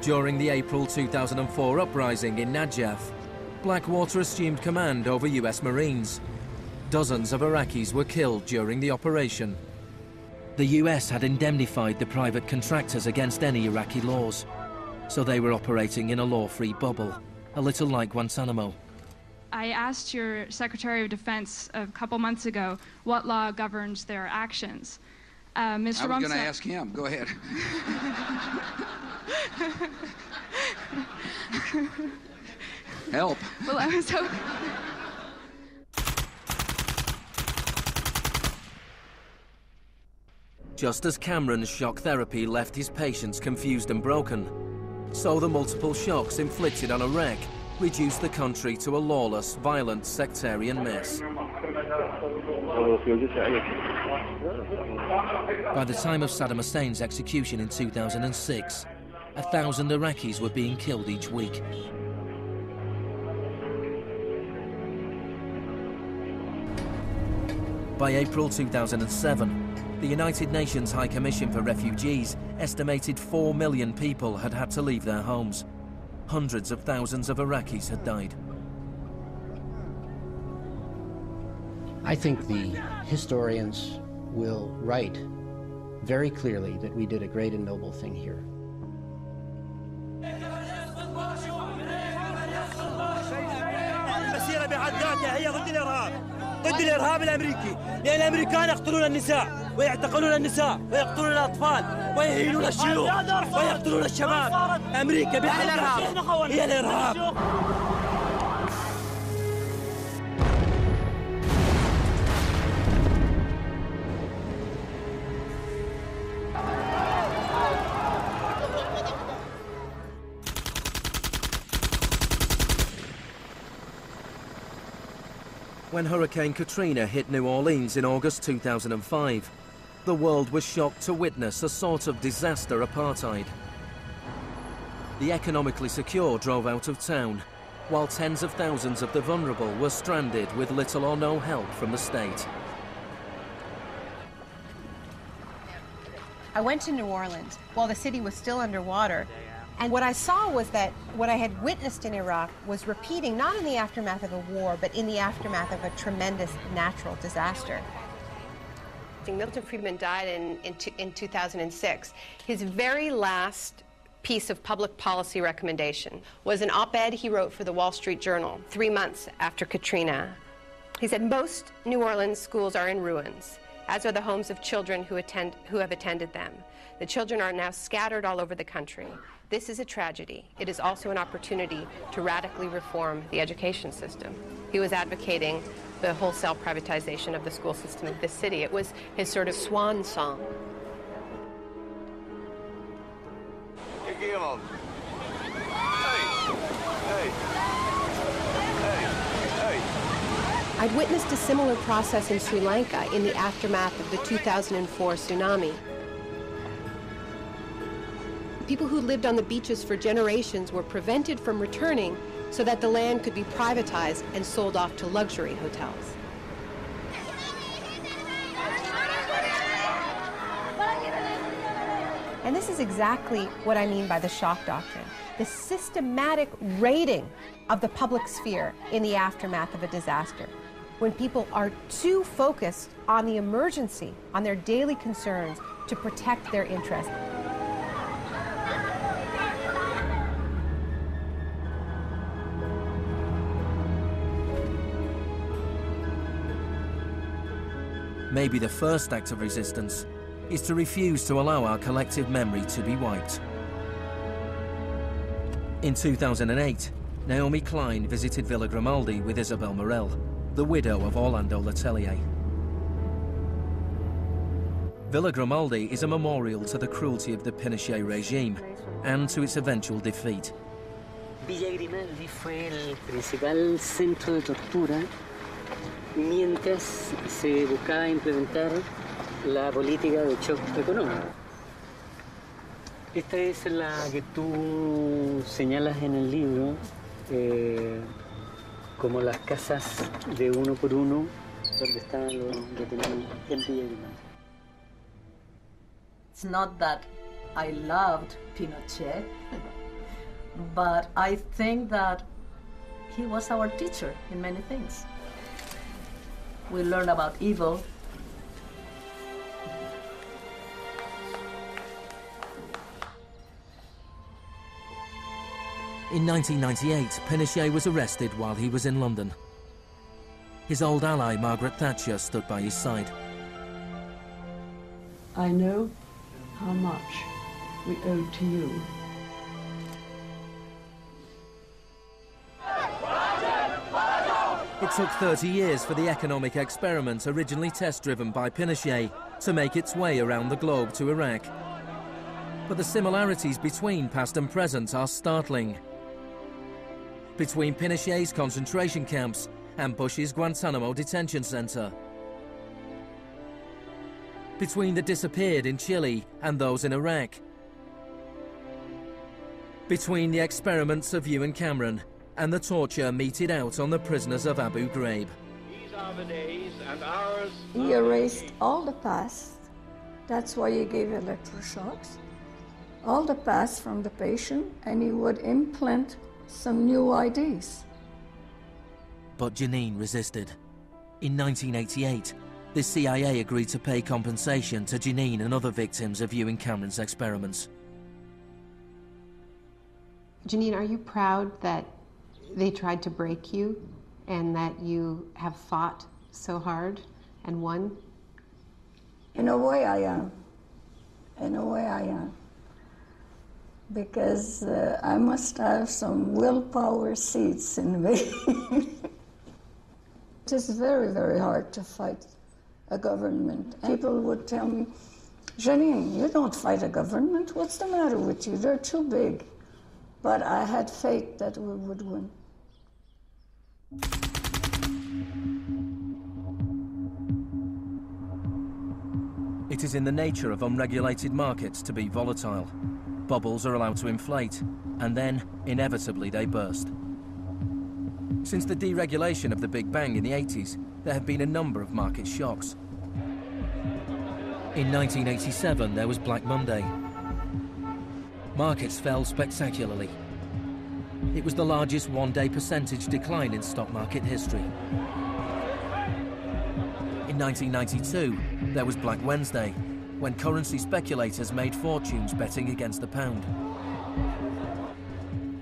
During the April 2004 uprising in Najaf, Blackwater assumed command over US Marines. Dozens of Iraqis were killed during the operation. The US had indemnified the private contractors against any Iraqi laws, so they were operating in a law-free bubble, a little like Guantanamo. I asked your Secretary of Defense a couple months ago what law governs their actions. Mr. I was going to ask him. Go ahead. Help. Well, I was hoping... Just as Cameron's shock therapy left his patients confused and broken, so the multiple shocks inflicted on Iraq reduced the country to a lawless, violent, sectarian mess. By the time of Saddam Hussein's execution in 2006, 1,000 Iraqis were being killed each week. By April 2007, the United Nations High Commission for Refugees estimated 4 million people had had to leave their homes. Hundreds of thousands of Iraqis had died. I think the historians will write very clearly that we did a great and noble thing here. ضد الإرهاب الأمريكي، لأن الأمريكان يقتلون النساء ويعتقلون النساء ويقتلون الأطفال ويهينون الشيوخ ويقتلون الشباب. أمريكا بحقها هي الإرهاب. When Hurricane Katrina hit New Orleans in August 2005, the world was shocked to witness a sort of disaster apartheid. The economically secure drove out of town, while tens of thousands of the vulnerable were stranded with little or no help from the state. I went to New Orleans while the city was still underwater, and what I saw was that what I had witnessed in Iraq was repeating, not in the aftermath of a war, but in the aftermath of a tremendous natural disaster. Millton Friedman died in 2006. His very last piece of public policy recommendation was an op-ed he wrote for the Wall Street Journal 3 months after Katrina. He said, "Most New Orleans schools are in ruins, as are the homes of children who have attended them. The children are now scattered all over the country. This is a tragedy. It is also an opportunity to radically reform the education system." He was advocating the wholesale privatization of the school system of this city. It was his sort of swan song. I'd witnessed a similar process in Sri Lanka in the aftermath of the 2004 tsunami. People who lived on the beaches for generations were prevented from returning so that the land could be privatized and sold off to luxury hotels. And this is exactly what I mean by the shock doctrine, the systematic raiding of the public sphere in the aftermath of a disaster, when people are too focused on the emergency, on their daily concerns, to protect their interests. Maybe the first act of resistance is to refuse to allow our collective memory to be wiped. In 2008, Naomi Klein visited Villa Grimaldi with Isabel Morel, the widow of Orlando Letelier. Villa Grimaldi is a memorial to the cruelty of the Pinochet regime and to its eventual defeat. Villa Grimaldi fue el principal centro de tortura mientras se buscaba implementar la política de shock económico. Esta es la que tú señalas en el libro como las casas de uno por uno donde estaban los detenidos en Villa Grimaldi. It's not that I loved Pinochet, but I think that he was our teacher in many things. We learned about evil. In 1998, Pinochet was arrested while he was in London. His old ally, Margaret Thatcher, stood by his side. I know how much we owe to you. It took 30 years for the economic experiment originally test-driven by Pinochet to make its way around the globe to Iraq. But the similarities between past and present are startling. between Pinochet's concentration camps and Bush's Guantanamo detention center, between the disappeared in Chile and those in Iraq, between the experiments of Ewan Cameron and the torture meted out on the prisoners of Abu Ghraib. These are the days and hours. He erased all the past. That's why he gave electroshocks. All the past from the patient, and he would implant some new ideas. But Janine resisted. In 1988, the CIA agreed to pay compensation to Janine and other victims of Ewan Cameron's experiments. Janine, are you proud that they tried to break you and that you have fought so hard and won? In a way I am. In a way I am. Because I must have some willpower seeds in me. It is very, very hard to fight a government. People would tell me, Janine, you don't fight a government. What's the matter with you? They're too big. But I had faith that we would win. It is in the nature of unregulated markets to be volatile. Bubbles are allowed to inflate, and then, inevitably, they burst. Since the deregulation of the Big Bang in the 80s, there have been a number of market shocks. In 1987, there was Black Monday. Markets fell spectacularly. It was the largest one-day percentage decline in stock market history. In 1992, there was Black Wednesday, when currency speculators made fortunes betting against the pound.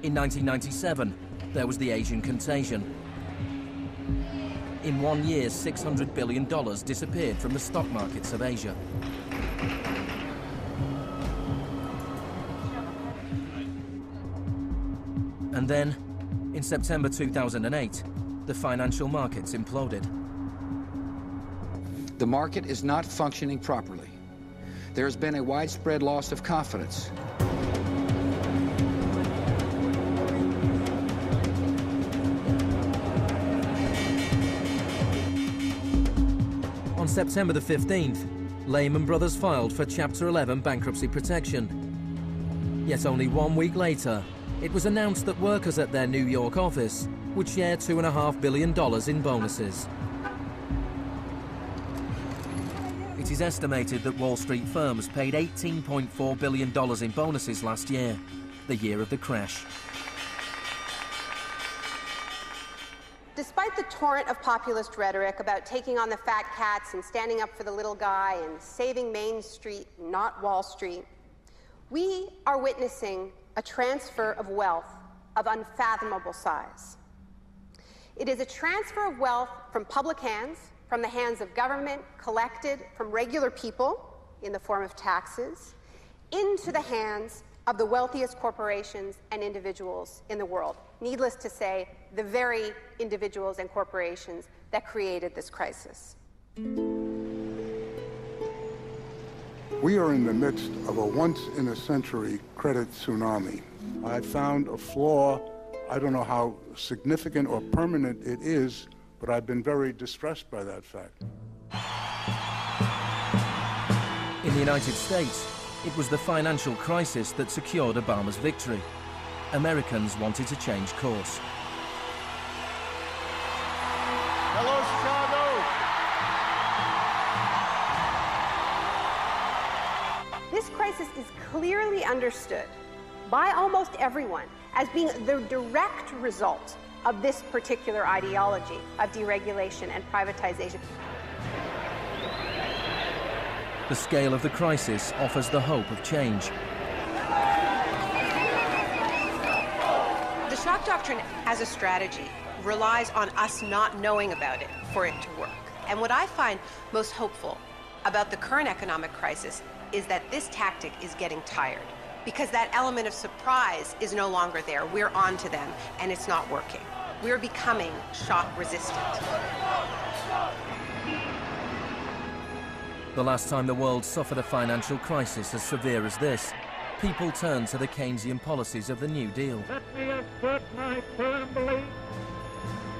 In 1997, there was the Asian contagion. In 1 year, $600 billion disappeared from the stock markets of Asia. And then, in September 2008, the financial markets imploded. The market is not functioning properly. There has been a widespread loss of confidence. On September the 15th, Lehman Brothers filed for Chapter 11 bankruptcy protection. Yet only 1 week later, it was announced that workers at their New York office would share $2.5 billion in bonuses. It is estimated that Wall Street firms paid $18.4 billion in bonuses last year, the year of the crash. Despite the torrent of populist rhetoric about taking on the fat cats and standing up for the little guy and saving Main Street, not Wall Street, we are witnessing a transfer of wealth of unfathomable size. It is a transfer of wealth from public hands, from the hands of government, collected from regular people in the form of taxes, into the hands of the wealthiest corporations and individuals in the world. Needless to say, the very individuals and corporations that created this crisis. We are in the midst of a once-in-a-century credit tsunami. I found a flaw. I don't know how significant or permanent it is, but I've been very distressed by that fact. In the United States, it was the financial crisis that secured Obama's victory. Americans wanted to change course. Hello, Chicago! This crisis is clearly understood by almost everyone as being the direct result of this particular ideology of deregulation and privatization. The scale of the crisis offers the hope of change. The shock doctrine as a strategy relies on us not knowing about it for it to work. And what I find most hopeful about the current economic crisis is that this tactic is getting tired, because that element of surprise is no longer there. We're on to them, and it's not working. We're becoming shock resistant. The last time the world suffered a financial crisis as severe as this people turned to the Keynesian policies of the New Deal. Let me assert my firm belief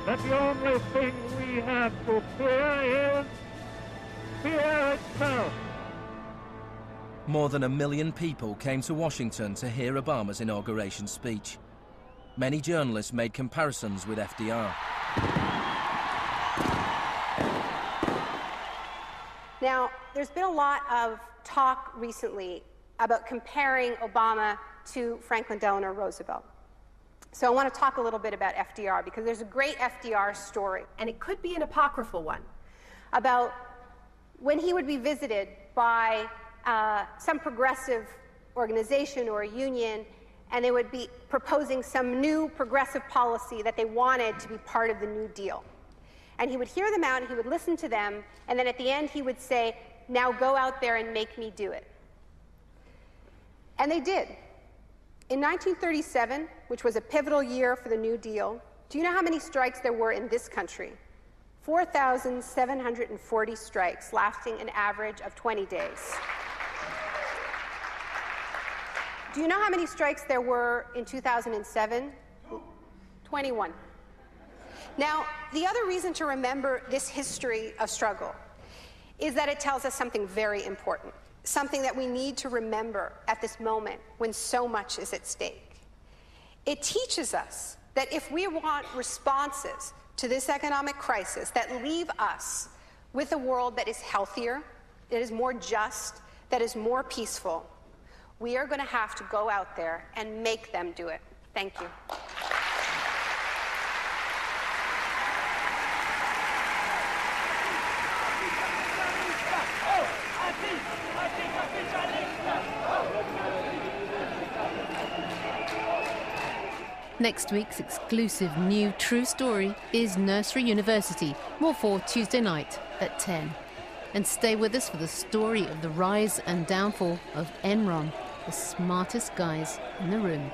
that the only thing we have to fear is fear itself. More than 1 million people came to Washington to hear Obama's inauguration speech. Many journalists made comparisons with FDR. Now, there's been a lot of talk recently about comparing Obama to Franklin Delano Roosevelt. So I want to talk a little bit about FDR, because there's a great FDR story, and it could be an apocryphal one, about when he would be visited by some progressive organization or a union, and they would be proposing some new progressive policy that they wanted to be part of the New Deal. And he would hear them out, and he would listen to them, and then at the end he would say, "Now go out there and make me do it." And they did. In 1937, which was a pivotal year for the New Deal, do you know how many strikes there were in this country? 4,740 strikes, lasting an average of 20 days. Do you know how many strikes there were in 2007? 21. Now, the other reason to remember this history of struggle is that it tells us something very important, something that we need to remember at this moment when so much is at stake. It teaches us that if we want responses to this economic crisis that leave us with a world that is healthier, that is more just, that is more peaceful, we are going to have to go out there and make them do it. Thank you. Next week's exclusive new true story is Nursery University, more for Tuesday night at 10. And stay with us for the story of the rise and downfall of Enron, the smartest guys in the room.